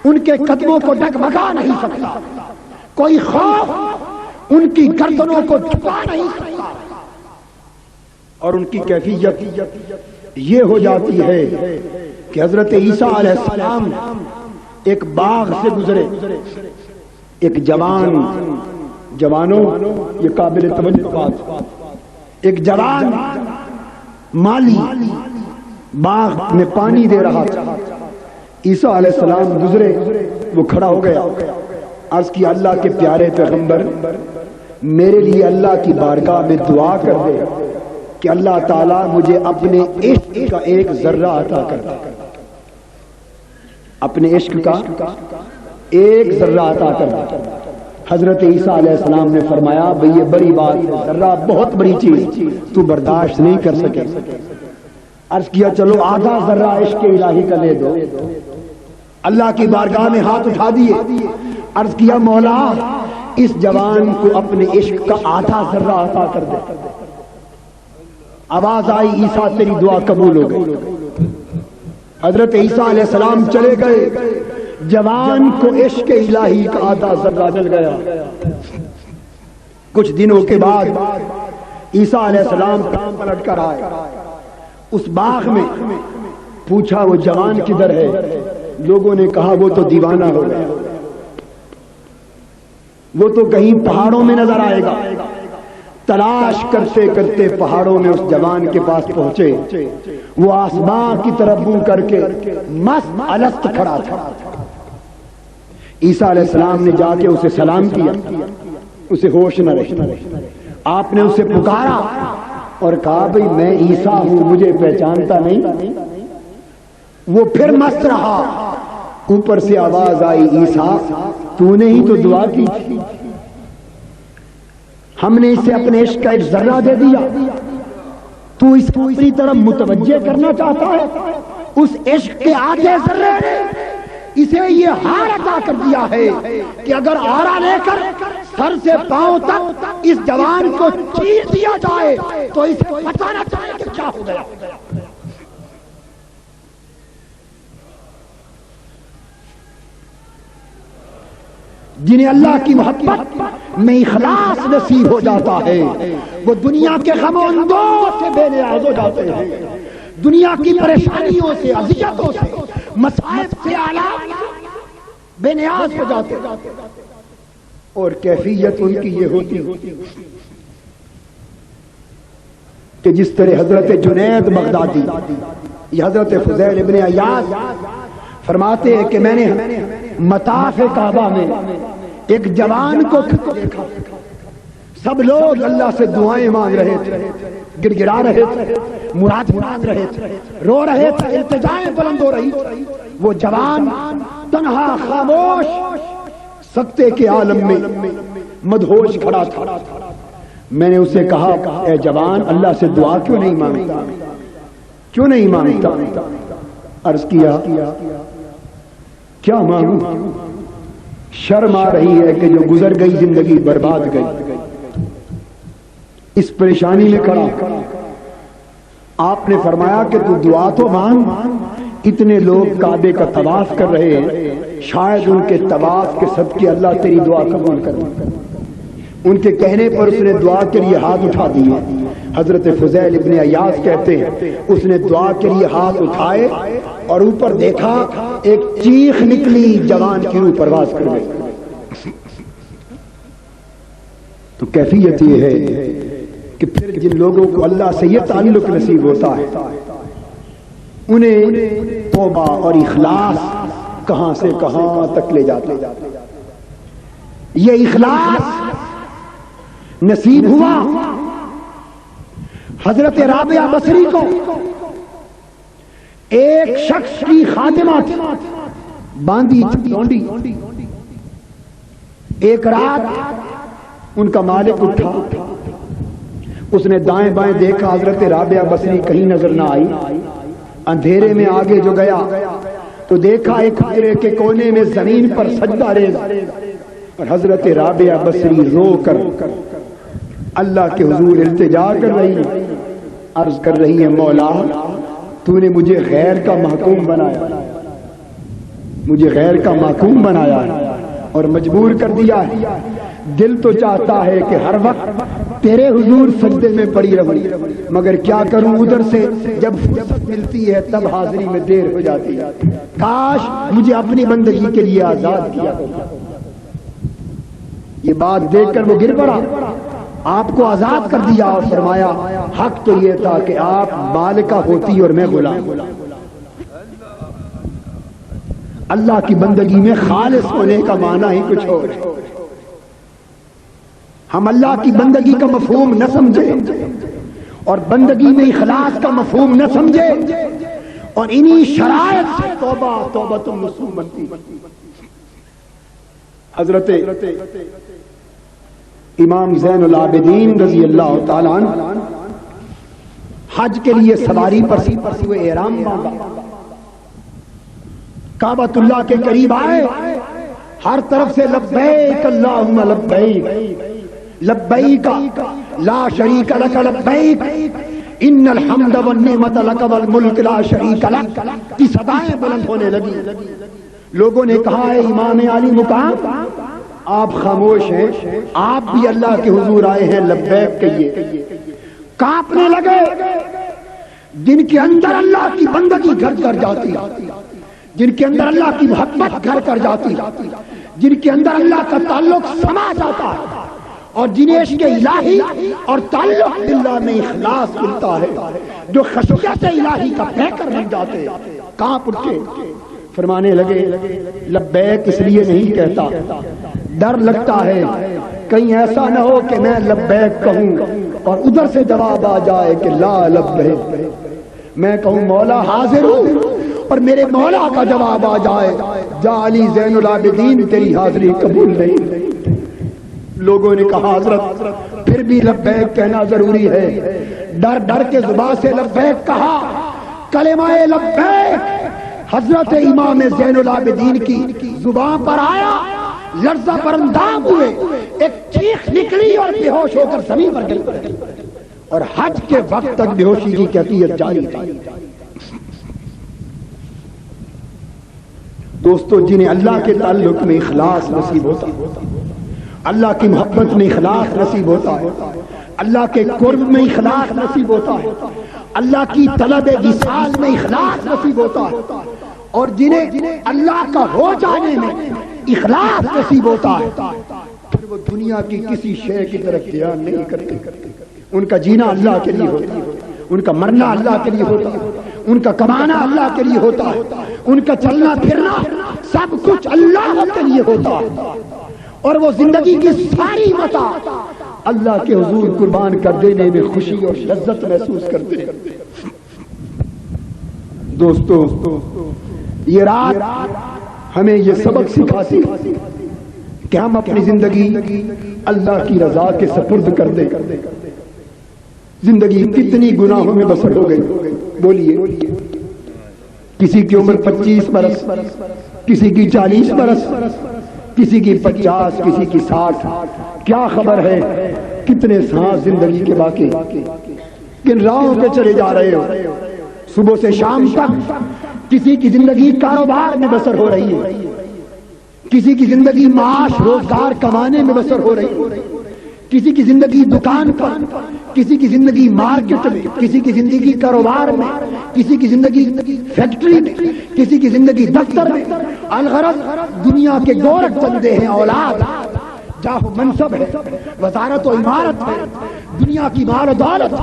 ان کے قدموں کو ڈگمگا نہیں سکتا, کوئی خوف ان کی گردنوں کو جھکا نہیں سکتا. اور ان کی کیفیت یہ ہو جاتی ہے کہ حضرت عیسیٰ علیہ السلام ایک باغ سے گزرے, ایک جوانوں یہ قابل توجہ بات, ایک جوان مالی باغ میں پانی دے رہا تھا، عیسیٰ علیہ السلام گزرے، وہ کھڑا ہو گیا، عرض کیا اللہ کے پیارے پیغمبر میرے لیے اللہ کی بارگاہ میں دعا کر دے کہ اللہ تعالیٰ مجھے اپنے عشق کا ایک ذرہ عطا کر دے، اپنے عشق کا ایک ذرہ عطا کر دے۔ حضرت عیسیٰ علیہ السلام نے فرمایا بھئی یہ بڑی بات ہے، ذرہ بہت بڑی چیز تو برداشت نہیں کر سکے۔ عرض کیا چلو آدھا ذرہ عشق الہی کا لے دو۔ اللہ کی بارگاہ میں ہاتھ اٹھا دیے، عرض کیا مولا اس جوان کو اپنے عشق کا آدھا ذرہ عطا کر دے۔ آواز آئی عیسیٰ تیری دعا قبول ہو گئی۔ حضرت عیسیٰ علیہ السلام چلے گئے، جوان کو عشق الہی کا آدھا ذرہ مل گیا۔ کچھ دنوں کے بعد عیسیٰ علیہ السلام کام پلٹ کر آئے، اس باغ میں پوچھا وہ جوان کدھر ہے؟ لوگوں نے کہا وہ تو دیوانہ ہو گیا، وہ تو کہیں پہاڑوں میں نظر آئے گا۔ تلاش کرتے کرتے پہاڑوں میں اس جوان کے پاس پہنچے، وہ آسمان کی طرف منہ کر کے مست الست کھڑا تھا۔ عیسیٰ علیہ السلام نے جا کے اسے سلام کیا، اسے ہوش نہ رہی۔ آپ نے اسے پکارا اور کہا بھئی میں عیسیٰ ہوں، مجھے پہچانتا نہیں؟ وہ پھر مست رہا۔ اوپر سے آواز آئی عیسیٰ تو نے ہی تو دعا کی تھی، ہم نے اسے اپنے عشق کا ایک ذرہ دے دیا، تو اس کو اپنی طرف متوجہ کرنا چاہتا ہے؟ اس عشق کے آدھے ذرے نے اسے یہ ہار عطا کر دیا ہے کہ اگر آرا لے کر سر سے پاؤں تک اس جوان کو چیر دیا جائے تو اسے پتہ نہ چلے کہ کیا ہو گیا۔ جنہیں اللہ کی محبت میں اخلاص نصیب ہو جاتا ہے وہ دنیا کے غم و اندوہ سے بے نیاز ہو جاتے ہیں، دنیا کی پریشانیوں سے، اذیتوں سے، مصائب سے آلات بے نیاز ہو جاتے ہیں۔ اور کیفیت ان کی یہ ہوتی کہ جس طرح حضرت جنید بغدادی یہ حضرت فضیل ابن عیاض فرماتے ہیں کہ میں نے مطاف کعبہ میں ایک جوان کو دیکھا، سب لوگ اللہ سے دعائیں مانگ رہے تھے، گڑ گڑا رہے تھے، مراد مانگ رہے تھے، رو رہے تھے، التجائیں بلند ہو رہی تھی۔ وہ جوان تنہا خاموش سکتے کے عالم میں مدہوش کھڑا تھا۔ میں نے اسے کہا اے جوان اللہ سے دعا کیوں نہیں مانگتا، کیوں نہیں مانگتا؟ عرض کیا کیا مانگوں؟ شرم آ رہی ہے کہ جو گزر گئی زندگی برباد گئی۔ اس پریشانی میں کھڑا آپ نے فرمایا کہ تو دعا تو مانگ، اتنے لوگ کعبے کا طواف کر رہے ہیں، شاید ان کے طواف کے صدقے اللہ تیری دعا قبول کرے۔ ان کے کہنے پر اس نے دعا کے لیے ہاتھ اٹھا دیے۔ حضرت فضیل ابن عیاض کہتے ہیں اس نے دعا کے لیے ہاتھ اٹھائے اور اوپر دیکھا ایک چیخ نکلی، جوان کی روح پرواز کر گئی۔ تو کیفیت یہ ہے کہ پھر جن لوگوں کو اللہ سے یہ تعلق نصیب ہوتا ہے انہیں توبہ اور اخلاص کہاں سے کہاں تک لے جاتے۔ یہ اخلاص نصیب ہوا حضرت رابعہ بصری کو۔ ایک شخص کی خادمہ تھی، باندھی تھی ڈونڈی۔ ایک رات ان کا مالک اٹھا، اس نے دائیں بائیں دیکھا، حضرت رابعہ بصری کہیں نظر نہ آئی۔ اندھیرے میں آگے جو گیا تو دیکھا ایک حجرے کے کونے میں زمین پر سجدہ ریز اور حضرت رابعہ بصری رو کر اللہ کے حضور التجا کر رہی ہے، عرض کر رہی ہے مولا تو نے مجھے غیر کا محکوم بنایا، مجھے غیر کا محکوم بنایا اور مجبور کر دیا ہے۔ دل تو چاہتا ہے کہ ہر وقت تیرے حضور سجدے میں پڑی رہوں، مگر کیا کروں، ادھر سے جب فرصت ملتی ہے تب حاضری میں دیر ہو جاتی ہے۔ کاش مجھے اپنی بندگی کے لیے آزاد کیا۔ یہ بات دیکھ کر وہ گر پڑا، آپ کو آزاد کر دیا اور فرمایا حق تو یہ تھا کہ آپ مالکہ ہوتی اور میں غلام. اللہ کی بندگی میں خالص ہونے کا معنی ہی کچھ اور ہے. ہم اللہ کی بندگی کا مفہوم نہ سمجھے اور بندگی میں اخلاص کا مفہوم نہ سمجھے اور انہی شرائط سے توبہ توبۃ النصوح بنتی. حضرت امام زین العابدین رضی اللہ تعالیٰ عنہ حج کے لیے سواری پر ہوئے احرام باندھا، کعبۃ اللہ کے قریب آئے، ہر طرف سے لبیک اللہم لبیک لبیک لا شریک لک لبیک ان الحمد والنعمت لک والملک لا شریک لک کی صدائیں بلند ہونے لگی. لوگوں نے کہا ہے امام علی مقام آپ خاموش ہیں، آپ بھی اللہ کے حضور آئے ہیں، لبیک کہیے. کانپنے لگے. جن کے اندر اللہ کی بندگی گھر کر جاتی، جن کے اندر اللہ کی محبت گھر کر جاتی، جن کے اندر اللہ کا تعلق سما جاتا ہے اور جنہیں عشق الہی اور تعلق باللہ میں اخلاص ملتا ہے، جو خشیت الہی کا پیکر بن جاتے، کانپ اٹھے. فرمانے لگے لبیک اس لیے نہیں کہتا، ڈر لگتا ہے کہیں ایسا نہ ہو کہ میں لبیک کہوں اور ادھر سے جواب آ جائے کہ لا لبیک. میں کہوں مولا حاضر ہوں اور میرے مولا کا جواب آ جائے جا علی زین العابدین تیری حاضری قبول نہیں. لوگوں نے کہا حضرت پھر بھی لبیک کہنا ضروری ہے. ڈر ڈر کے زبان سے لبیک کہا. کلمہ لبیک حضرت امام زین العابدین کی زبان پر آیا، لرزہ پر اندام ہوئے، ایک چیخ نکلی اور بے ہوش ہو کر زمین پر گر پڑے اور حج کے وقت تک بے ہوشی کی کیفیت جاری تھی. دوستو جنہیں اللہ کے تعلق میں اخلاص نصیب ہوتا ہے، اللہ کی محبت میں اخلاص نصیب ہوتا ہے، اللہ کے قرب میں اخلاص نصیب ہوتا ہے، اللہ کی طلب وصال میں اخلاص نصیب ہوتا ہے، اور جنہیں اللہ کا ہو جانے میں اخلاص نصیب ہوتا ہے پھر وہ دنیا کی کسی شے کی طرف دھیان نہیں کرتے. ان کا جینا اللہ کے لیے ہوتا ہے، ان کا مرنا اللہ کے لیے ہوتا ہے، ان کا کمانا اللہ کے لیے ہوتا ہے، ان کا چلنا پھرنا سب کچھ اللہ کے لیے ہوتا ہے، اور وہ زندگی کی ساری متاع اللہ کے حضور قربان کر دینے میں خوشی اور لذت محسوس کرتے ہیں. دوستو یہ رات ہمیں یہ سبق سکھاتی کہ ہم اپنی زندگی اللہ کی رضا کے سپرد کر دیں. زندگی کتنی گناہوں میں بسر ہو گئی. بولیے کسی کی عمر 25 برس، کسی کی 40 برس، کسی کی 50، کسی کی 60. کیا خبر ہے کتنے سانس زندگی کے باقی، کن راہوں پہ چلے جا رہے ہو. صبح سے شام تک کسی کی زندگی کاروبار میں بسر ہو رہی ہے، کسی کی زندگی معاش روزگار کمانے میں بسر ہو رہی ہے، کسی کی زندگی دکان پر، کسی کی زندگی مارکیٹ میں، کسی کی زندگی کاروبار میں، کسی کی زندگی فیکٹری میں، کسی کی زندگی دفتر میں. الغرض دنیا کے گورکھ چندے ہیں، اولاد، جاہ و منصب ہے، وزارت و عمارت ہے، دنیا کی مال و دولت،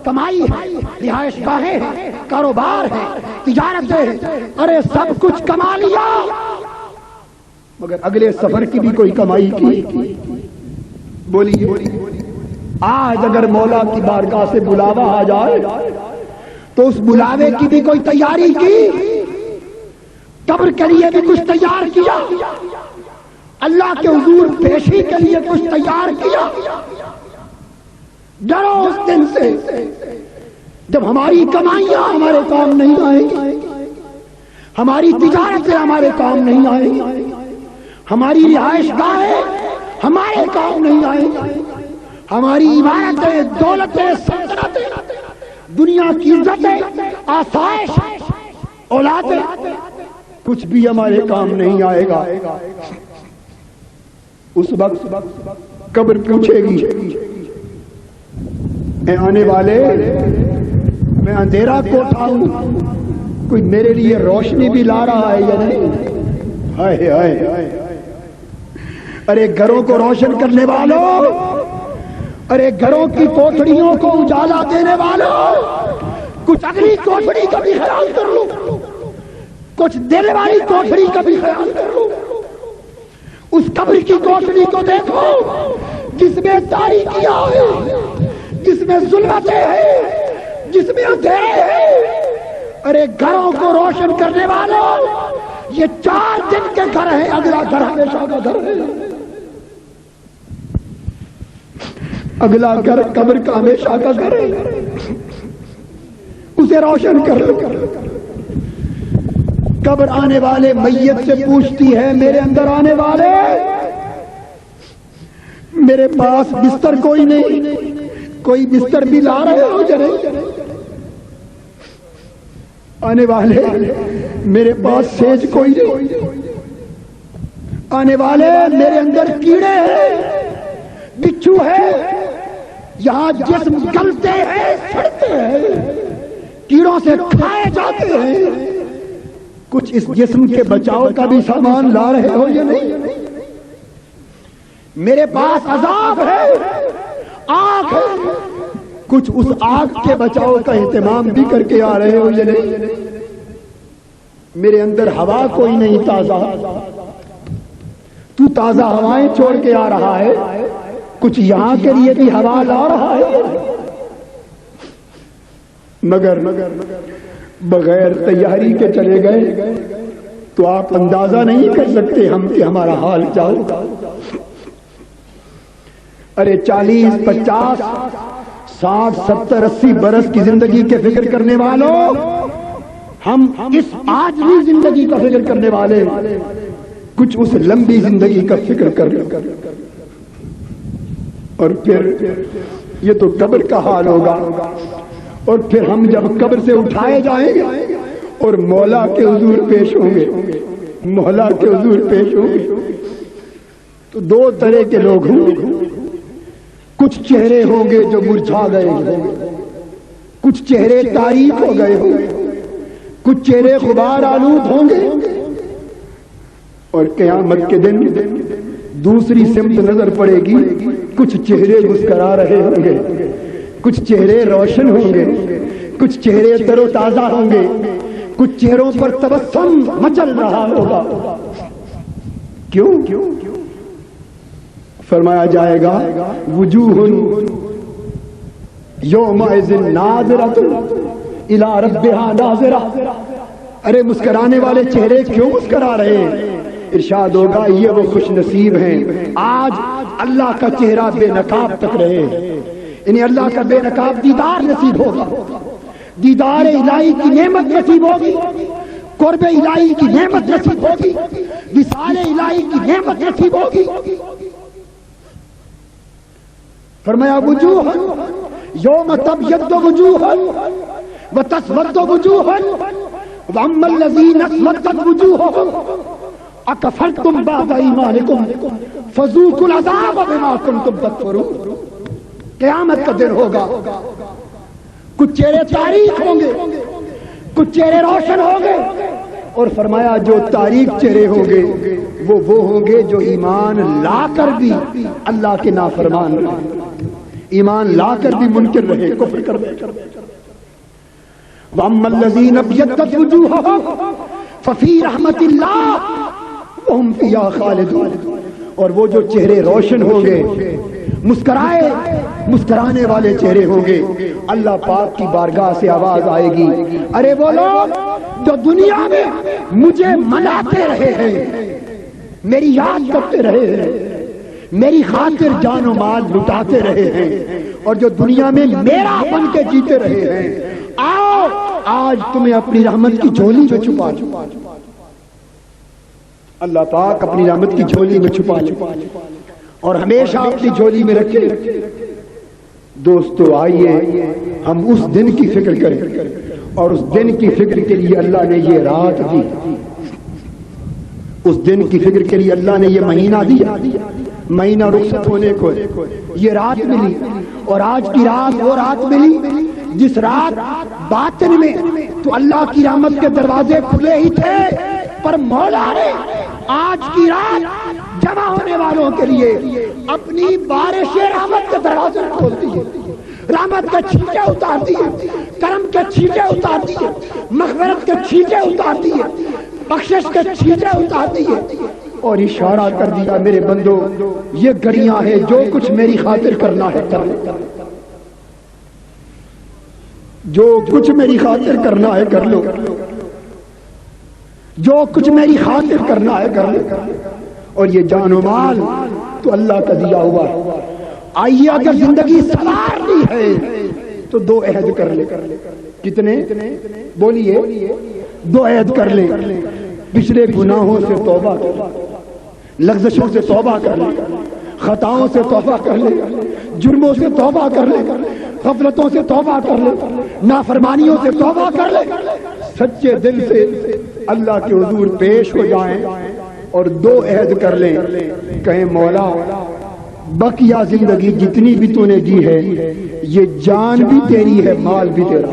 کمائی ہے، رہائش گاہیں ہیں، کاروبار ہے، تجارت ہے. ارے سب کچھ کما لیا مگر اگلے سفر کی بھی کوئی کمائی کی. بولیے آج اگر مولا کی بارگاہ سے بلاوا آ جائے تو اس بلاوے کی بھی کوئی تیاری کی، قبر کے لیے بھی کچھ تیار کیا، اللہ کے حضور پیشی کے لیے کچھ تیار کیا. ڈرو اس دن سے جب ہماری کمائیاں ہمارے کام نہیں آئیں گی، ہماری تجارتیں ہمارے کام نہیں آئیں گی، ہماری رہائش گاہیں ہمارے کام نہیں آئیں گی، ہماری عمارتیں، دولتیں، سلطنتیں، دنیا کی عزتیں، آسائش، اولادیں، کچھ بھی ہمارے کام نہیں آئے گا. اس وقت قبر پوچھے گی اے آنے والے، میں اندھیرا کو اٹھاؤں، کوئی میرے لیے روشنی بھی لا رہا ہے یا نہیں؟ ہائے ہائے، ارے گھروں کو روشن کرنے والوں، ارے گھروں کی کوٹڑیوں کو اجالا دینے والوں، کچھ اگلی کوٹڑی کا بھی خیال کر لو، کچھ دل والی کوٹڑی کا بھی خیال کر لو۔ اس قبر کی کوٹڑی کو دیکھو جس میں تاریکیاں ہیں، جس میں ظلمتیں ہیں، جس میں اندھیرے ہیں۔ ارے گھروں کو روشن کرنے والوں، یہ 4 دن کے گھر ہیں، اگلا گھر ہمیشہ کا گھر ہے۔ اگلا گھر قبر کا ہمیشہ کا گھر ہے، اسے روشن کر لو۔ قبر آنے والے میت سے پوچھتی ہے، میرے اندر آنے والے، میرے پاس بستر کوئی نہیں، کوئی بستر بھی لا رہے ہو جرے؟ آنے والے، میرے پاس سیج کوئی نہیں۔ آنے والے، میرے اندر کیڑے ہیں، بچھو ہے، یہاں جسم گلتے ہیں، سڑتے ہیں، کیڑوں سے کھائے جاتے ہیں۔ کچھ اس جسم کے بچاؤ کا بھی سامان لا رہے ہو یا نہیں؟ میرے پاس عذاب ہے، آگ ہے، کچھ اس آگ کے بچاؤ کا اہتمام بھی کر کے آ رہے ہو یا نہیں؟ میرے اندر ہوا کوئی نہیں تازہ، تو تازہ ہوائیں چھوڑ کے آ رہا ہے، کچھ یہاں کے لیے بھی ہوا لا رہا ہے، مگر بغیر تیاری کے چلے گئے تو آپ اندازہ نہیں کر سکتے ہم کہ ہمارا حال کیا ہوگا۔ ارے 40، 50، 60، 70، 80 برس کی زندگی کے فکر کرنے والوں، ہم اس آجلی زندگی کا فکر کرنے والے، کچھ اس لمبی زندگی کا فکر کر لیں۔ اور پھر یہ تو قبر کا حال ہوگا، اور پھر ہم جب قبر سے اٹھائے جائیں گے اور مولا کے حضور پیش ہوں گے، مولا کے حضور پیش ہوں گے، تو 2 طرح کے لوگ ہوں گے۔ کچھ چہرے ہوں گے جو مرجھا گئے ہوں گے، کچھ چہرے تاریک ہو گئے ہوں گے، کچھ چہرے غبار آلود ہوں گے، اور قیامت کے دن دوسری سمت نظر پڑے گی، کچھ چہرے مسکرا رہے ہوں گے، کچھ چہرے روشن ہوں گے، کچھ چہرے تر و تازہ ہوں گے، کچھ چہروں پر تبسم مچل رہا ہوگا۔ کیوں؟ فرمایا جائے گا وجوہ یومئذ ناظرۃ الی ربہا ناظرہ۔ ارے مسکرانے والے چہرے کیوں مسکرا رہے ہیں؟ ارشاد ہوگا یہ وہ خوش نصیب ہیں آج اللہ کا چہرہ بے نقاب تک رہے، انہیں اللہ کا بے نقاب دیدار نصیب ہوگا، دیدار الہی کی نعمت نصیب ہوگی، قرب الہی کی نعمت نصیب ہوگی، وصال الہی کی نعمت نصیب ہوگی۔ فرمایا وجوہ یوم تبیض وجوہ وتسود وجوہ واما الذین اسودت وجوہہم اکفرتم بعد ایمانکم فذوقوا العذاب بما کنتم تکفرون۔ قیامت کا دن ہوگا، کچھ چہرے تاریک ہوں گے، کچھ چہرے روشن ہوں گے، اور فرمایا جو تاریک چہرے ہوں گے وہ ہوں گے جو ایمان لا کر بھی اللہ کے نافرمان رہے، ایمان لا کر بھی منکر رہے، کفر کر رہے۔ وَأَمَّا الَّذِينَ ابْيَضَّتْ وُجُوهُهُمْ فَفِي رَحْمَةِ اللَّهِ وَهُمْ فِيهَا خَالِدُونَ۔ اور وہ جو چہرے روشن ہوں گے، مسکرانے والے چہرے ہوں گے، اللہ پاک کی بارگاہ سے آواز آئے گی، ارے وہ لوگ جو دنیا میں مجھے مناتے رہے ہیں، میری یاد کرتے رہے ہیں، میری خاطر جان و مال لٹاتے رہے ہیں، اور جو دنیا میں میرا بن کے جیتے رہے ہیں، آؤ آج تمہیں اپنی رحمت کی جھولی میں چھپا لوں۔ اللہ پاک اپنی رحمت کی جھولی میں چھپا لے اور ہمیشہ اپنی جھولی میں رکھے۔ دوستو آئیے ہم اس دن کی فکر کریں، اور اس دن کی فکر کے لیے اللہ نے یہ رات دی، اس دن کی فکر کے لیے اللہ نے یہ مہینہ دیا، مہینہ رخصت ہونے کو یہ رات ملی، اور آج کی رات وہ رات ملی جس رات باطن میں تو اللہ کی رحمت کے دروازے کھلے ہی تھے، پر مولا نے آج کی رات جمع ہونے والوں کے لیے اپنی بارش رحمت کے دروازے کھولتی ہے، رحمت کے چھینٹے اتارتی ہے، کرم کے چھینٹے اتارتی ہے، مغفرت کے چھینٹے اتارتی ہے، بخشش کے چھینٹے اتارتی ہے، اور اشارہ کر دیا میرے بندو یہ گھڑیاں ہیں، جو کچھ میری خاطر کرنا ہے کر لو، جو کچھ میری خاطر کرنا ہے کر لو، جو کچھ میری خاطر کرنا ہے کر لو، اور یہ جان و مال تو اللہ کا دیا ہوا ہے۔ آئیے اگر زندگی سنوارنی ہے تو دو عہد کر لے، کتنے بولیے، دو عہد کر لے، پچھلے گناہوں سے توبہ کر لے، لغزشوں سے توبہ کر لے، خطاؤں سے توبہ کر لے، جرموں سے توبہ کر لے، غفلتوں سے توبہ کر لے، نافرمانیوں سے توبہ کر لے، سچے دل سے اللہ کے حضور پیش ہو جائیں اور دو عہد کر لیں، کہیں مولا بقیہ زندگی جتنی بھی تو نے دی ہے یہ جان بھی تیری ہے، مال بھی تیرا،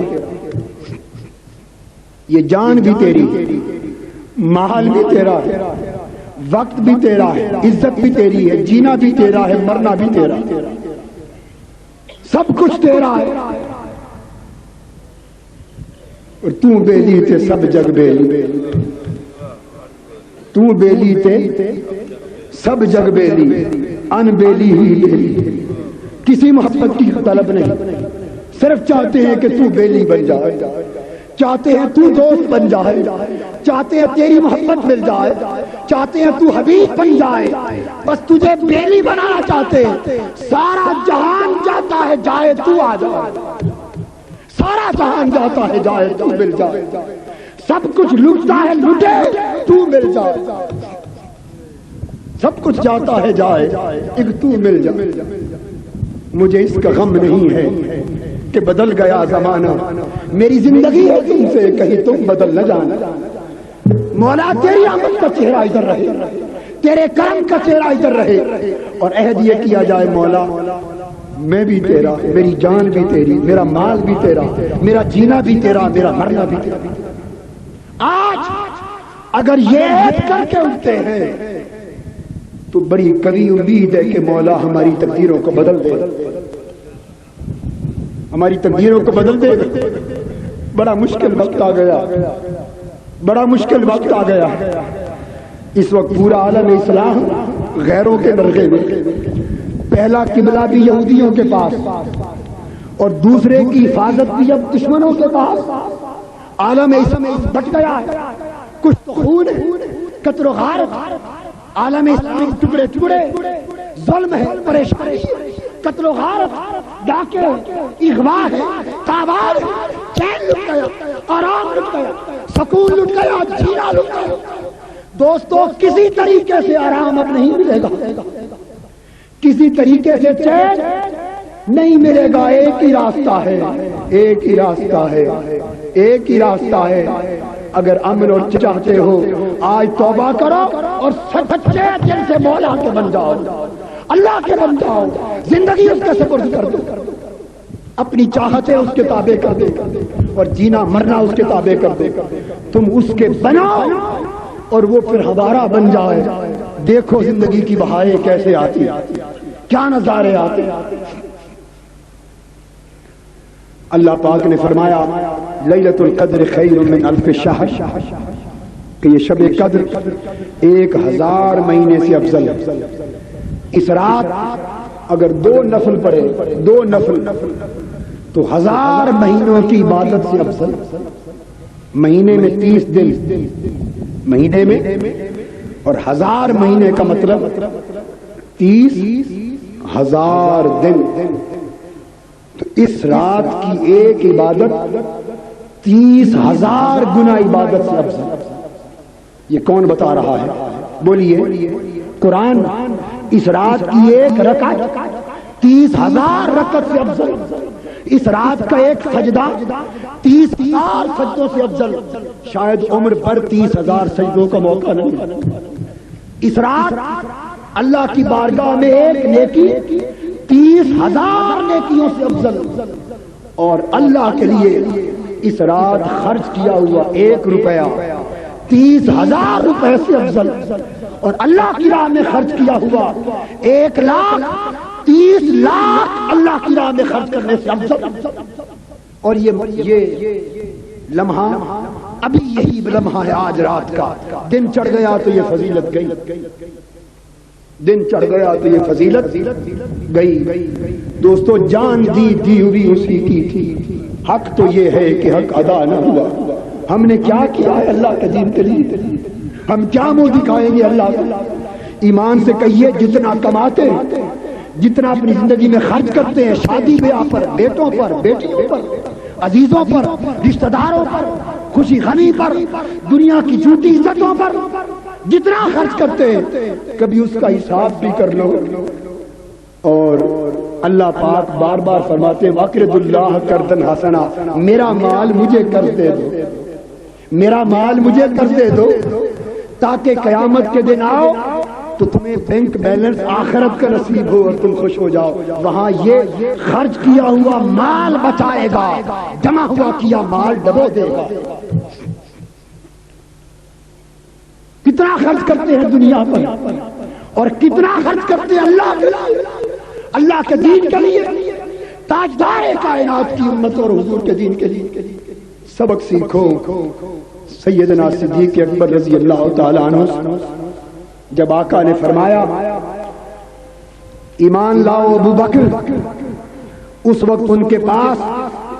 یہ جان بھی تیری، مال بھی تیرا ہے، وقت بھی تیرا ہے، عزت بھی تیری ہے، جینا بھی تیرا ہے، مرنا بھی تیرا، سب کچھ تیرا ہے، اور تو بیلی تے سب جگ بیلی، تو بیلی تے سب جگ بیلی، ان بیلی ہی بیلی، کسی محبت کی طلب نہیں، صرف چاہتے ہیں کہ تو بیلی بن جائے، چاہتے ہیں تو دوست بن جائے، چاہتے ہیں تیری محبت مل جائے، چاہتے ہیں تو حبیب بن جائے، بس تجھے بیلی بنانا چاہتے ہیں، سارا جہان جاتا ہے جائے تو آ جائے، سارا جہان جاتا ہے جائے تو مل جائے، سب کچھ لٹتا ہے لٹے تو مل جائے، سب کچھ جاتا ہے جائے ایک تو مل جائے، مجھے اس کا غم نہیں ہے کہ بدل گیا زمانہ، میری زندگی ہے تم سے کہیں تم بدل نہ جانا، مولا تیری آمد کا چہرہ ادھر رہے، تیرے کرم کا چہرہ ادھر رہے، اور عہد یہ کیا جائے مولا میں بھی تیرا، میری جان بھی تیری، میرا مال بھی تیرا، میرا جینا بھی تیرا، میرا مرنا بھی تیرا۔ آج اگر یہ عہد کر کے اٹھتے ہیں تو بڑی کبھی امید ہے کہ مولا ہماری تقدیروں کو بدل دے، ہماری تقدیروں کو بدل دے۔ بڑا مشکل وقت آ گیا، بڑا مشکل وقت آ گیا، اس وقت پورا عالم اسلام غیروں کے درگے میں، پہلا قبلہ بھی یہودیوں کے پاس اور دوسرے کی حفاظت بھی اب دشمنوں کے پاس، عالم اسلام بٹ گیا ہے، کچھ تو خون ہے، قتل و غارت، عالم اسلام ٹکڑے ٹکڑے، ظلم ہے، پریشانی ہے، قتل و غارت، ڈاکے، اغوا ہے، تاوار ہے، چین لٹ گیا، آرام لٹ گیا، سکون لٹ گیا، جینا لٹ گیا۔ دوستو کسی طریقے سے آرام اب نہیں ملے گا، کسی طریقے سے چین نہیں ملے گا، ایک ہی راستہ ہے، ایک ہی راستہ ہے، ایک ہی راستہ ہے۔ اگر امن اور چاہتے ہو آج توبہ کرو اور سچے دل سے مولا کے بن جاؤ، اللہ کے بن جاؤ، زندگی اس کے سپرد کر دو، اپنی چاہتیں اس کے تابع کر دو اور جینا مرنا اس کے تابع کر دو، تم اس کے بناؤ اور وہ پھر ہمارا بن جائے۔ دیکھو زندگی کی بہائیں کیسے آتی، کیا نظارے آتے۔ اللہ پاک نے فرمایا لیلۃ القدر خیر من الف شہر، کہ یہ شب قدر 1000 مہینے سے افضل ہے۔ اس رات اگر 2 نفل پڑھے، 2 نفل تو 1000 مہینوں کی عبادت سے افضل۔ مہینے میں 30 دن، مہینے میں، اور 1000 مہینے کا مطلب 30,000 دن۔ تو اس رات کی ایک عبادت 30,000 گنا عبادت سے افضل۔ یہ کون بتا رہا ہے؟ بولیے، قرآن۔ اس رات کی ایک رکعت 30,000 رکعت سے افضل، اس رات کا ایک سجدہ 30,000 سجدوں سے افضل۔ شاید عمر پر 30,000 سجدوں کا موقع نہ ملے۔ اس رات اللہ کی بارگاہ میں ایک نیکی 30,000 نیکیوں سے افضل، اور اللہ کے لیے اس رات خرچ کیا ہوا 1 روپیہ 30,000 روپے سے افضل، اور اللہ کی راہ میں خرچ کیا ہوا 1,30,00,000 اللہ کی راہ میں خرچ کرنے سے افضل. اور یہ لمحہ ابھی یہی لمحہ ہے آج رات کا. دن چڑھ گیا تو یہ فضیلت گئی, دن چڑھ گیا تو یہ فضیلت گئی. دوستو جان دی ہوئی اسی کی تھی. حق تو یہ ہے کہ حق ادا نہ ہوا. ہم نے کیا کیا ہے اللہ کے دین کے لیے؟ ہم کیا منہ دکھائیں گے اللہ کو؟ ایمان سے کہیے جتنا کماتے ہیں, جتنا اپنی زندگی میں خرچ کرتے ہیں, شادی بیاہ پر, بیٹوں پر, بیٹیوں پر, عزیزوں پر, رشتہ داروں پر, خوشی غمی پر, دنیا کی جھوٹی عزتوں پر جتنا خرچ کرتے ہیں کبھی اس کا حساب بھی کر لو. اور اللہ پاک بار بار فرماتے وَاقْرِضُ اللَّهَ قَرْضًا حَسَنًا, میرا مال مجھے قرض دے دو, میرا مال مجھے قرض دے دو تاکہ قیامت کے دن آؤ تو تمہیں بینک بیلنس آخرت کا نصیب ہو اور تم خوش ہو جاؤ. وہاں یہ خرچ کیا ہوا مال بچائے گا, جمع ہوا کیا مال ڈبو دے گا. کتنا خرچ کرتے ہیں دنیا پر اور کتنا خرچ کرتے ہیں اللہ کے لیے, اللہ کے دین کے لیے, تاجدار کائنات کی امت اور حضور کے دین کے لیے. سبق سیکھو. سیدنا صدیق اکبر رضی اللہ تعالی عنہ جب آقا نے فرمایا ایمان لاؤ ابو بکر, اس وقت ان کے پاس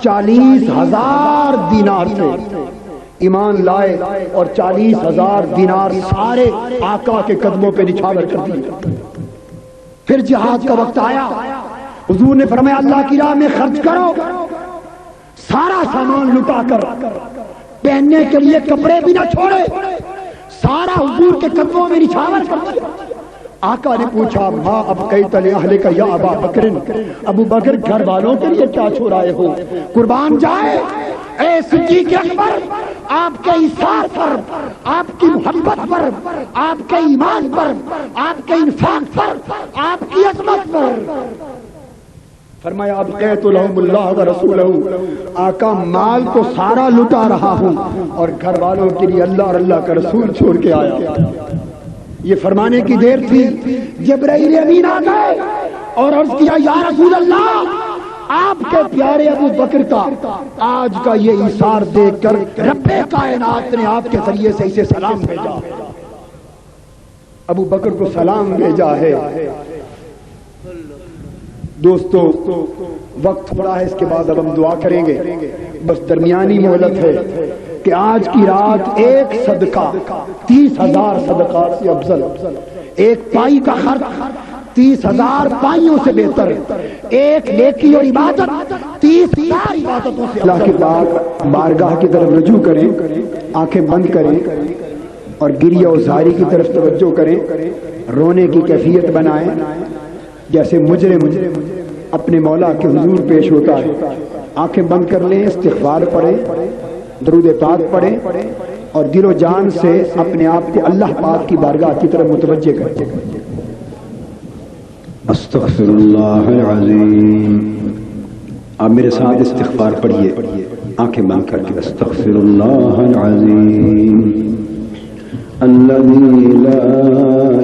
40,000 دینار تھے. ایمان لائے اور 40,000 دینار سارے آقا کے قدموں پہ نچھاور کر دیے. پھر جہاد کا وقت آیا, حضور نے فرمایا اللہ کی راہ میں خرچ کرو. سارا سامان لٹا کر, پہننے کے لیے کپڑے بھی نہ چھوڑے, سارا حضور کے قدموں میں نچھاور کر دیا. آقا نے پوچھا ماں اب کئی تلے اہلے کا یا ابا بکر, ابو بکر گھر والوں کے لیے کیا چھوڑائے ہو؟ قربان جائے اے صدیق اکبر, آپ کے ایثار پر, آپ کی محبت پر, آپ کے ایمان پر, آپ کے انفاق پر, آپ کی عظمت پر. فرمایا ابقیت لہم اللہ و رسولہ, آقا مال تو سارا لٹا رہا ہوں اور گھر والوں کے لیے اللہ اور اللہ کا رسول چھوڑ کے آیا. یہ فرمانے کی دیر تھی جبرائیل امین آ گئے اور عرض کیا یا رسول اللہ, آپ کے پیارے ابو بکر کا آج کا یہ ایثار دیکھ کر رب کائنات نے آپ کے ذریعے سے اسے سلام بھیجا. ابو بکر کو سلام بھیجا ہے. دوستو وقت تھوڑا ہے, اس کے بعد اب ہم دعا کریں گے. بس درمیانی مہلت ہے کہ آج کی رات ایک صدقہ 30,000 صدقات سے افضل, ایک پائی کا خرچ 30,000 پائیوں سے بہتر, ایک نیکی اور عبادت 30,000 عبادتوں سے. اللہ کی پاک بارگاہ کی طرف رجوع کریں, آنکھیں بند کریں اور گریہ و زاری کی طرف توجہ کریں. رونے کی کیفیت بنائیں جیسے مجرم اپنے مولا کے حضور پیش ہوتا ہے. آنکھیں بند کر لیں, استغفار پڑھیں, درود پاک پڑھیں اور دل و جان سے اپنے آپ کو اللہ پاک کی بارگاہ کی طرف متوجہ کریں. استغفر اللہ العظیم. آپ میرے ساتھ استغفار پڑھیے, آنکھیں بند کر کے. استغفر اللہ العظیم الذي لا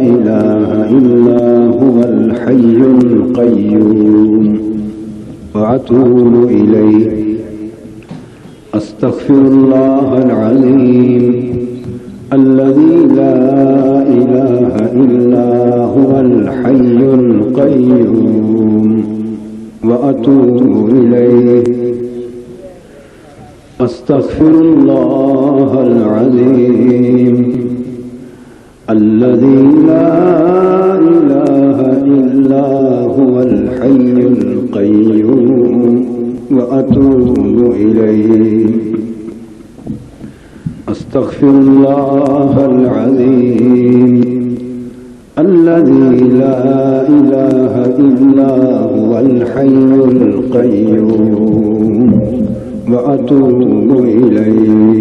إله إلا هو الحي القيوم وأتوب إليه. أستغفر الله العظيم الذي لا إله إلا هو الحي القيوم وأتوب إليه. أستغفر الله العظيم الذي لا إله إلا هو الحي القيوم وأتوب إليه. أستغفر الله العظيم الذي لا إله إلا هو الحي القيوم وأتوب إليه.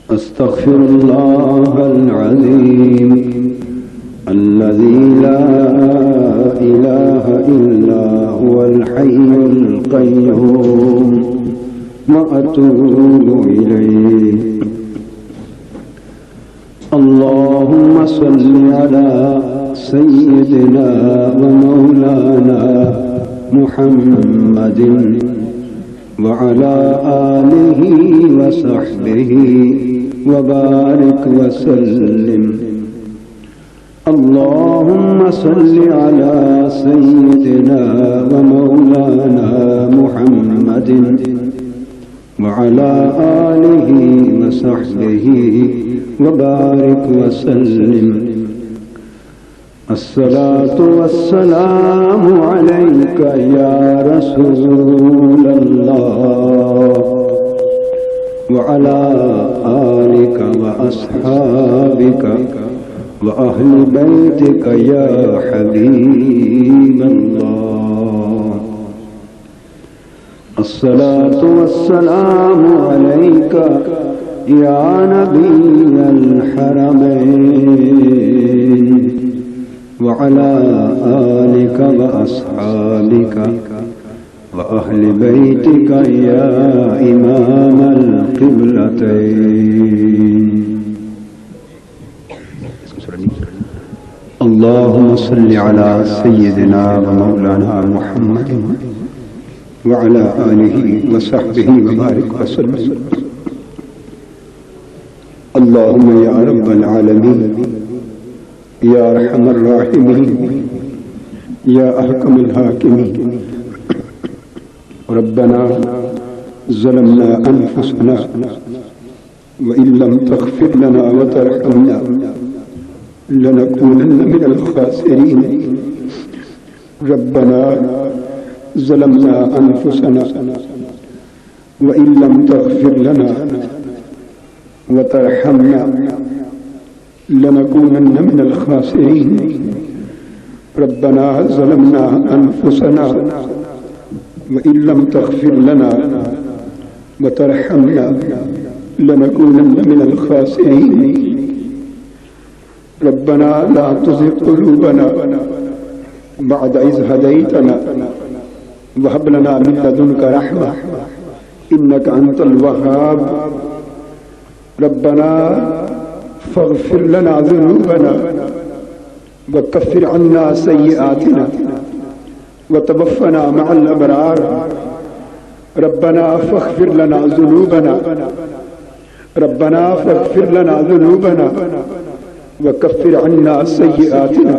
أستغفر الله العظيم الذي لا إله إلا هو الحي القيوم وأتوب إليه. اللهم صل على سيدنا ومولانا محمد وعلى آله وصحبه وبارك وسلم. اللهم صل على سيدنا ومولانا محمد وعلى آله وصحبه وبارك وسلم. الصلاة والسلام عليك يا رسول الله وعلى آلك وأصحابك وأهل بيتك يا حبيب الله. الصلاة والسلام عليك يا نبي الحرمين وعلى آلك وأصحابك وأهل بيتك يا إمام القبلتين. اللهم صل على سيدنا ومولانا محمد وعلى آله وصحبه وبارك وسلم. اللهم يا رب العالمين يا أرحم الراحمين يا أحكم الحاكمين ربنا ظلمنا أنفسنا وإن لم تغفر لنا وترحمنا لنكونن من الخاسرين. ربنا ظلمنا أنفسنا وإن لم تغفر لنا وترحمنا لنكونن من الخاسرين. ربنا ظلمنا أنفسنا وإن لم تغفر لنا وترحمنا لنكونن من الخاسرين. ربنا لا تزغ قلوبنا بعد إذ هديتنا وهب لنا من لدنك رحمة إنك أنت الوهاب. ربنا فاغفر لنا ذنوبنا وكفر عنا سيئاتنا وتوفنا مع الأبرار. ربنا فاغفر لنا ذنوبنا ربنا فاغفر لنا ذنوبنا وكفر عنا سيئاتنا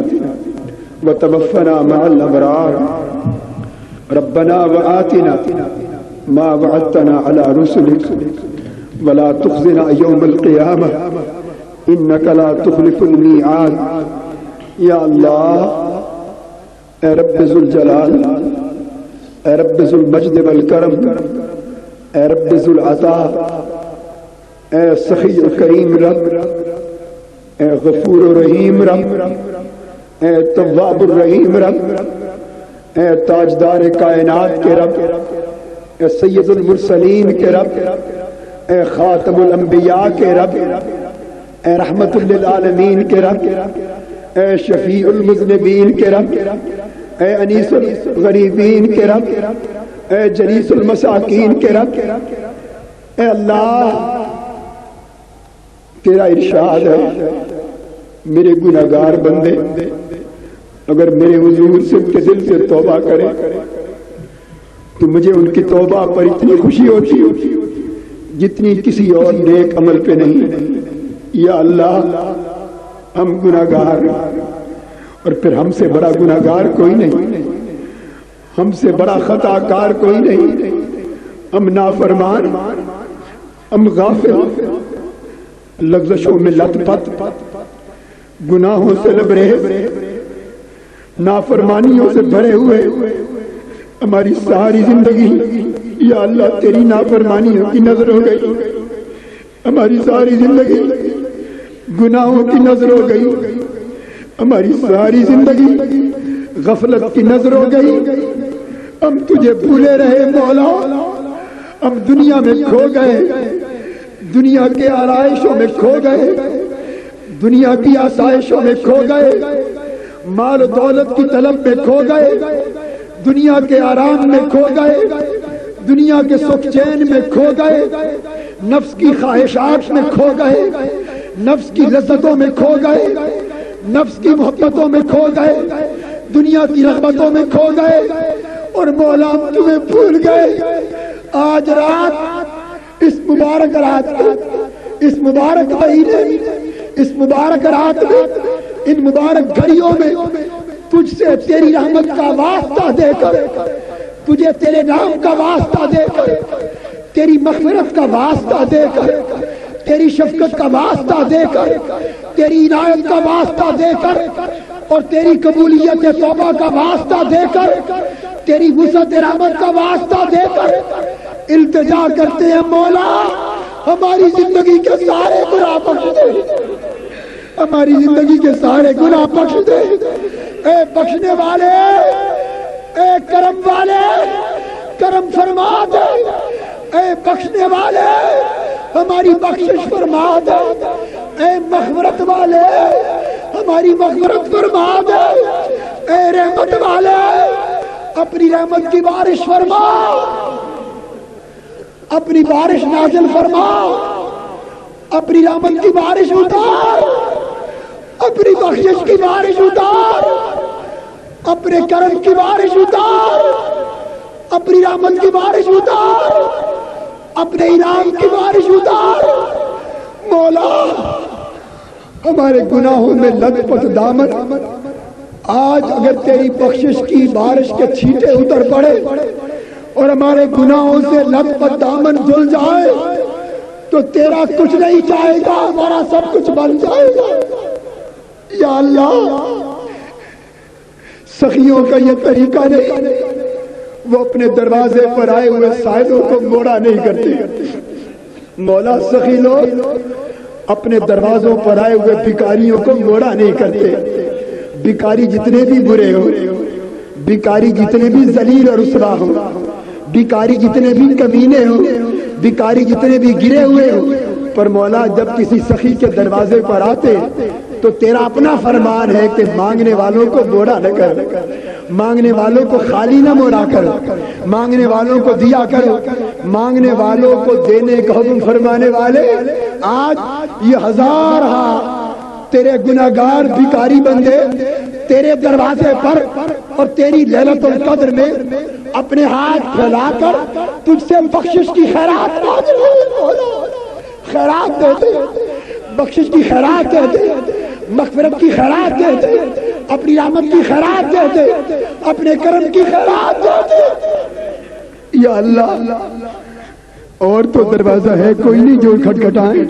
وتوفنا مع الأبرار. ربنا وآتنا ما وعدتنا على رسلك ولا تخزنا يوم القيامة إنك لا تخلف الميعاد. یا اللہ اے رب ذو الجلال اے رب ذو المجد والکرم اے رب ذو العطا اے سخی الکریم رب اے غفور الرحیم رب اے تواب الرحیم رب اے تاجدار کائنات کے رب اے سید المرسلین کے رب اے خاتم الانبیاء کے رب اے رحمت للعالمین کے رب اے شفیع المذنبین کے رب اے انیس الغریبین کے رب اے جلیس المساکین کے رب. اے اللہ تیرا ارشاد ہے میرے گناہگار بندے اگر میرے حضور سے کے دل سے توبہ کرے تو مجھے ان کی توبہ پر اتنی خوشی ہوتی جتنی کسی اور نیک عمل پہ نہیں. یا اللہ ہم گناہگار اور پھر ہم سے بڑا گناہگار کوئی نہیں, ہم سے بڑا خطا کار کوئی نہیں. ہم نافرمان, ہم غافل, لغزشوں میں لت پت, گناہوں سے لبریز, نافرمانیوں سے بھرے ہوئے ہماری ساری زندگی یا اللہ تیری نافرمانیوں کی نظر ہو گئی. ہماری ساری زندگی گناہوں کی نظر ہو گئی, ہماری ساری زندگی غفلت کی نظر ہو گئی. ہم تجھے بھولے رہے مولا, ہم دنیا میں کھو گئے, دنیا کے آرائشوں میں کھو گئے, دنیا کی آسائشوں میں کھو گئے, مال و دولت کی طلب میں کھو گئے, دنیا کے آرام میں کھو گئے, دنیا کے سکھ چین میں کھو گئے, نفس کی خواہشات میں کھو گئے, نفس کی لذتوں میں کھو گئے، نفس کی محبتوں میں کھو گئے، دنیا کی رغبتوں میں کھو گئے، اور مولا ہم تمہیں بھول گئے۔ آج رات، اس مبارک رات میں، اس مبارک مہینے، اس مبارک رات میں، ان مبارک گھڑیوں میں تجھ سے تیری رحمت کا واسطہ دے کر، تجھے تیرے نام کا واسطہ دے کر، تیری مغفرت کا واسطہ دے کر، تیری شفقت کا واسطہ دے کر، تیری عنایت کا واسطہ دے کر، اور تیری قبولیت توبہ کا واسطہ دے کر، تیری وسعت رحمت کا واسطہ دے کر التجا کرتے ہیں مولا ہماری زندگی کے سارے گناہ بخش دے، ہماری زندگی کے سارے گناہ بخش دے۔ اے بخشنے والے، اے کرم والے، کرم فرما دے۔ اے بخشنے والے، ہماری بخشش فرما دے۔ اے مغفرت والے، ہماری مغفرت فرما دے۔ اے رحمت والے، اپنی رحمت کی بارش فرما، اپنی بارش نازل فرما، اپنی رحمت کی بارش اتار، اپنی بخشش کی بارش اتار، اپنے کرم کی بارش اتار، اپنی رحمت کی بارش اتار، اپنے انعام کی بارش اتار۔ مولا ہمارے گناہوں میں لت پت دامن، آج اگر تیری بخشش کی بارش کے چھینٹے اتر پڑے اور ہمارے گناہوں سے لت پت دامن دھل جائے تو تیرا کچھ نہیں جائے گا، ہمارا سب کچھ بن جائے گا۔ یا اللہ، سخیوں کا یہ طریقہ نہیں، وہ اپنے دروازے پر آئے ہوئے سائلوں کو موڑا نہیں کرتے۔ مولا سخی لوگ اپنے دروازوں پر آئے ہوئے بھکاریوں کو موڑا نہیں کرتے۔ بھکاری جتنے بھی برے ہو، بھکاری جتنے بھی ذلیل اور رسوا ہو، بھکاری جتنے بھی کمینے ہو، بھکاری جتنے بھی گرے ہوئے ہو، پر مولا جب کسی سخی کے دروازے پر آتے تو تیرا اپنا فرمان ہے کہ مانگنے والوں کو موڑا نہ کر، مانگنے والوں کو خالی نہ موڑا کر، مانگنے والوں کو دیا کر، مانگنے والوں کو دینے کا حکم فرمانے والے آج یہ ہزارہا تیرے گناہگار بھکاری بندے تیرے دروازے پر اور تیری لیلت القدر میں اپنے ہاتھ پھیلا کر تجھ سے بخشش کی خیرات مانگ رہے ہیں۔ خیرات دیتے، بخشش کی خیرات دیتے، مغفرت کی خیرات دیتے، اپنی رحمت کی خیرات دیتے، اپنے کرم کی خیرات دیتے۔ یا اللہ، اور تو دروازہ ہے کوئی نہیں جو کھٹکھٹائے،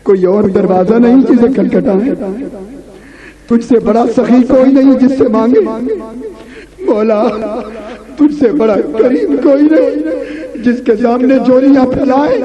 کوئی اور دروازہ نہیں جسے کھٹکھٹائے، تجھ سے بڑا سخی کوئی نہیں جس سے مانگے۔ مولا تجھ سے بڑا کریم کوئی نہیں جس کے سامنے جولیاں پھیلائے،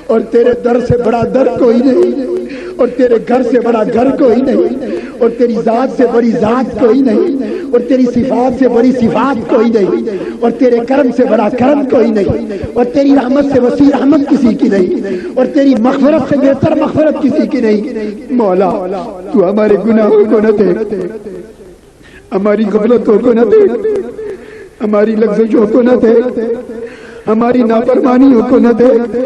اور تیرے در سے بڑا در کوئی نہیں، اور تیرے گھر سے بڑا گھر کوئی نہیں، اور تیری ذات سے بڑی ذات کوئی نہیں، اور تیری صفات سے بڑی صفات کوئی نہیں، اور تیرے کرم سے بڑا کرم کوئی نہیں، اور تیری رحمت سے وسیع رحمت کسی کی نہیں، اور تیری مغفرت سے بہتر مغفرت کسی کی نہیں۔ مولا تو ہمارے گناہوں کو نہ دیکھ، ہماری غفلتوں کو نہ دیکھ، ہماری لغزشوں کو نہ دیکھ، ہماری نافرمانیوں کو نہ دیکھ۔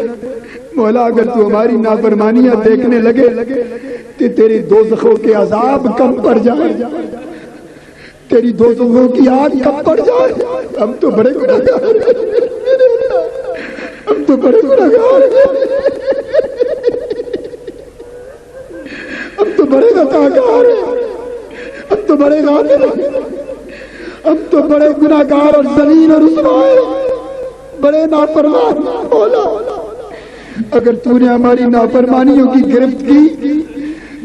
مولا اگر تو ہماری نافرمانیاں دیکھنے لگے کہ تیری دوزخوں کے عذاب کم پڑ جائے، تیری دوزخوں کی آگ کم پڑ جائے۔ ہم تو بڑے گناہگار ہیں، ہم تو بڑے گناہگار ہیں، ہم تو بڑے خطاکار ہیں، ہم تو بڑے غافل ہیں، ہم تو بڑے گناہگار اور ذلیل اور رسوا ہیں، بڑے نافرمان۔ مولا اگر تو نے ہماری نافرمانیوں کی گرفت کی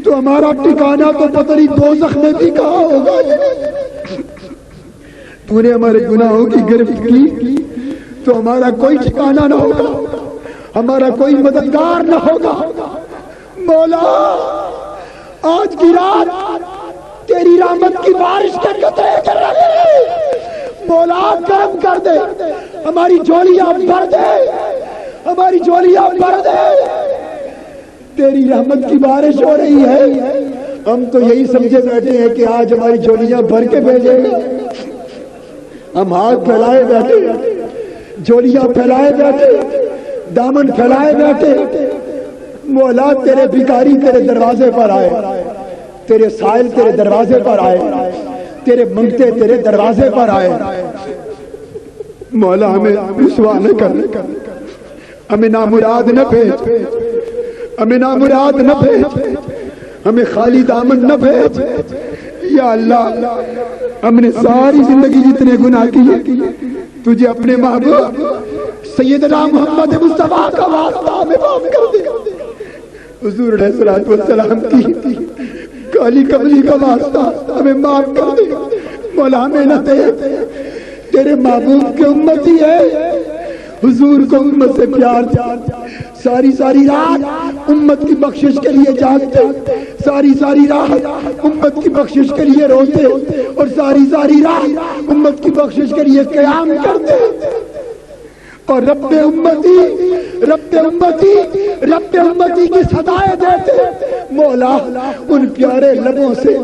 تو ہمارا ٹھکانہ تو پتہ نہیں دوزخ میں بھی کہاں ہوگا۔ تو نے ہمارے گناہوں کی گرفت کی تو ہمارا کوئی ٹھکانہ نہ ہوگا، ہمارا کوئی مددگار نہ ہوگا۔ مولا آج کی رات تیری رحمت کی بارش کے قطرے گر رہے ہیں، مولا کرم کر دے، ہماری جھولیاں بھر دے، ہماری جھولیاں بھر دے۔ تیری رحمت کی بارش ہو رہی ہے، ہم تو یہی سمجھے بیٹھے ہیں کہ آج ہماری جھولیاں بھر کے بھیجے گا۔ ہم ہاتھ پھیلائے بیٹھے، جھولیاں پھیلائے بیٹھے، دامن پھیلائے بیٹھے۔ مولا تیرے بھکاری تیرے دروازے پر آئے، تیرے سائل تیرے دروازے پر آئے، تیرے منگتے تیرے دروازے پر آئے، مولا ہمیں رسوا نہ کر، ہمیں نامراد نہ بھیج، ہمیں نامراد نہ بھیج، ہمیں خالی دامن نہ بھیج یا اللہ۔ ہم نے ساری زندگی جتنے گناہ کیے تجھے اپنے محبوب سیدنا محمد مصطفیٰ کا واسطہ ہمیں معاف کر دے، حضور علیہ الصلوۃ والسلام کی کالی کملی کا واسطہ ہمیں معاف کر دے مولا۔ ہمیں نہ دے، تیرے محبوب کے امتی ہے، حضور کو امت سے پیار تھا، ساری ساری رات امت کی بخشش کے لیے جاگتے، ساری ساری رات امت کی بخشش کے لیے روتے، اور ساری ساری رات امت کی بخشش کے لیے قیام کرتے، اور رب امتی رب امتی رب امتی کی صدائیں دیتے۔ مولا ان پیارے لبوں سے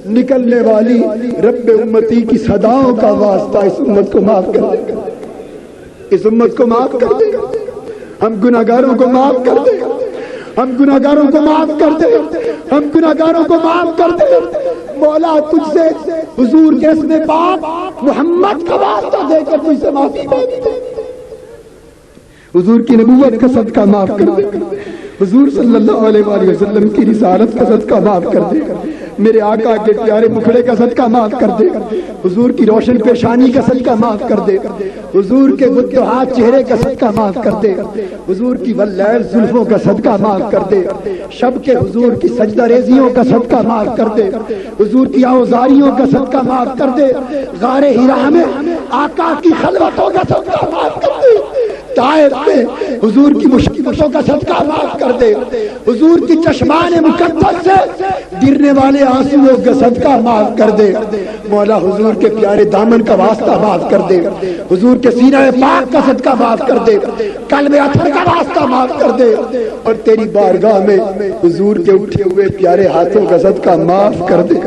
نکلنے والی رب امتی کی صداؤں کا واسطہ اس امت کو معاف کر دے، اس امت کو معاف کر دے، ہم گناہگاروں کو معاف کر دے، ہم گناہگاروں کو معاف کر دے، ہم گناہگاروں کو معاف کر دے مولا۔ تجھ سے حضور کے اسم پاک محمد کا واسطہ دے کر تجھ سے معافی مانگتے، حضور کی نبوت کا صدقہ معاف کر دے، حضور صلی اللہ علیہ وآلہ وسلم کی رسالت کا صدقہ معاف کر دے، میرے آقا کے پیارے مکھڑے کا صدقہ معاف کر دے، حضور کی روشن پیشانی کا صدقہ معاف کر دے، حضور کے بدحات چہرے کا صدقہ معاف کر دے، حضور کی واللیل زلفوں کا صدقہ معاف کر دے، شب کے حضور کی سجدہ ریزیوں کا صدقہ معاف کر دے، حضور کی آوازاریوں کا صدقہ معاف کر دے، غار حرا میں آقا کی خلوتوں کا صدقہ معاف کر دے، طائف میں حضور کی مشکلوں کا صدقہ معاف کر دے، حضور کی چشمان مقدس سے گرنے والے آنسوؤں کا صدقہ معاف کر دے مولا۔ حضور کے پیارے دامن کا واسطہ معاف کر دے، حضور کے سینہ پاک کا صدقہ معاف کر دے، قلب اطہر کا واسطہ معاف کر دے، اور تیری بارگاہ میں حضور کے اٹھے ہوئے پیارے ہاتھوں کا صدقہ معاف کر دے،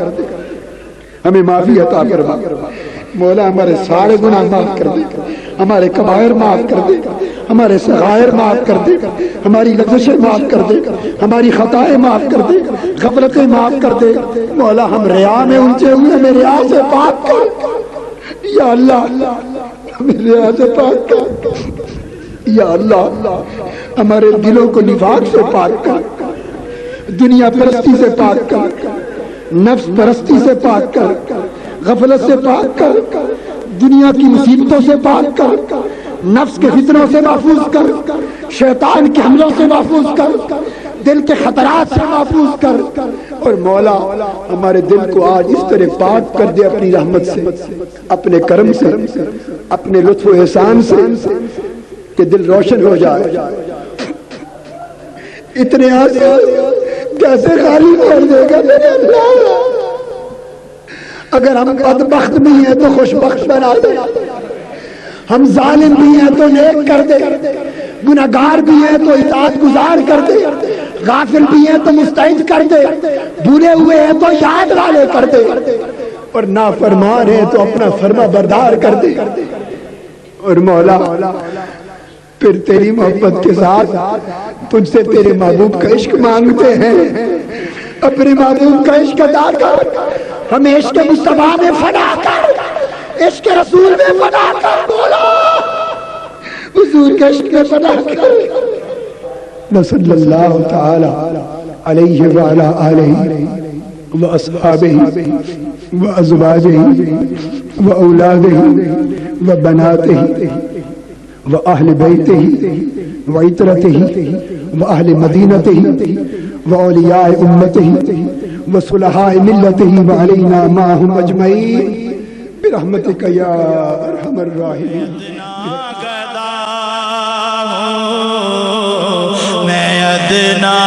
ہمیں معافی عطا فرما مولا۔ ہمارے سارے گناہ معاف کر دے، ہمارے کبائر معاف کر دے، ہمارے صغائر معاف کر دے، ہماری لغزشیں معاف کر دے، ہماری خطائیں معاف کر دے، غفلتیں معاف کر دے مولا۔ ہم ریا میں الجھے ہوئے، ہمیں ریا سے پاک کر یا اللہ، ہمیں ریا سے پاک کر یا اللہ، ہمارے دلوں کو نفاق سے پاک کر، دنیا پرستی سے پاک کر، نفس پرستی سے پاک کر، غفلت سے پاک کر، دنیا کی مصیبتوں سے پاک کر، نفس کے فتنوں سے محفوظ کر، شیطان کے حملوں سے محفوظ کر، دل کے خطرات سے محفوظ کر، اور مولا ہمارے دل کو آج اس طرح پاک کر دے اپنی رحمت سے، اپنے کرم سے، اپنے لطف و احسان سے، کہ دل روشن ہو جائے۔ اتنے آنسو کیسے خالی کر دے گا میرے اللہ؟ اگر ہم بدبخت بھی ہیں تو خوش بخت بنا دے، ہم ظالم بھی ہیں تو نیک کر دے، گناہگار بھی ہیں تو اطاعت گزار کر دے، غافل بھی ہیں تو مستعد کر دے، بھولے ہوئے ہیں تو یاد والے کر دے، اور نافرمان ہیں تو اپنا فرما بردار کر دے۔ اور مولا پھر تیری محبت کے ساتھ تجھ سے تیرے محبوب کا عشق مانگتے ہیں، اپنے محبوب کا عشق ادا کر، ہمیں عشق مصطفیٰ میں فنا کر، عشق رسول میں فنا کر مولا، حضور کے عشق میں فنا کر۔ صلی اللہ تعالی علیہ وعلا آلہ وأصحابہ وأزواجہ وأولادہ وبناتہ وأہل بیتہ وعطرتہ وأہل مدینتہ وأولیاء امتہ وصلحاء ملتہ وعلینا معہم اجمعین برحمتک یا ارحم الراحمین۔ میں ادنا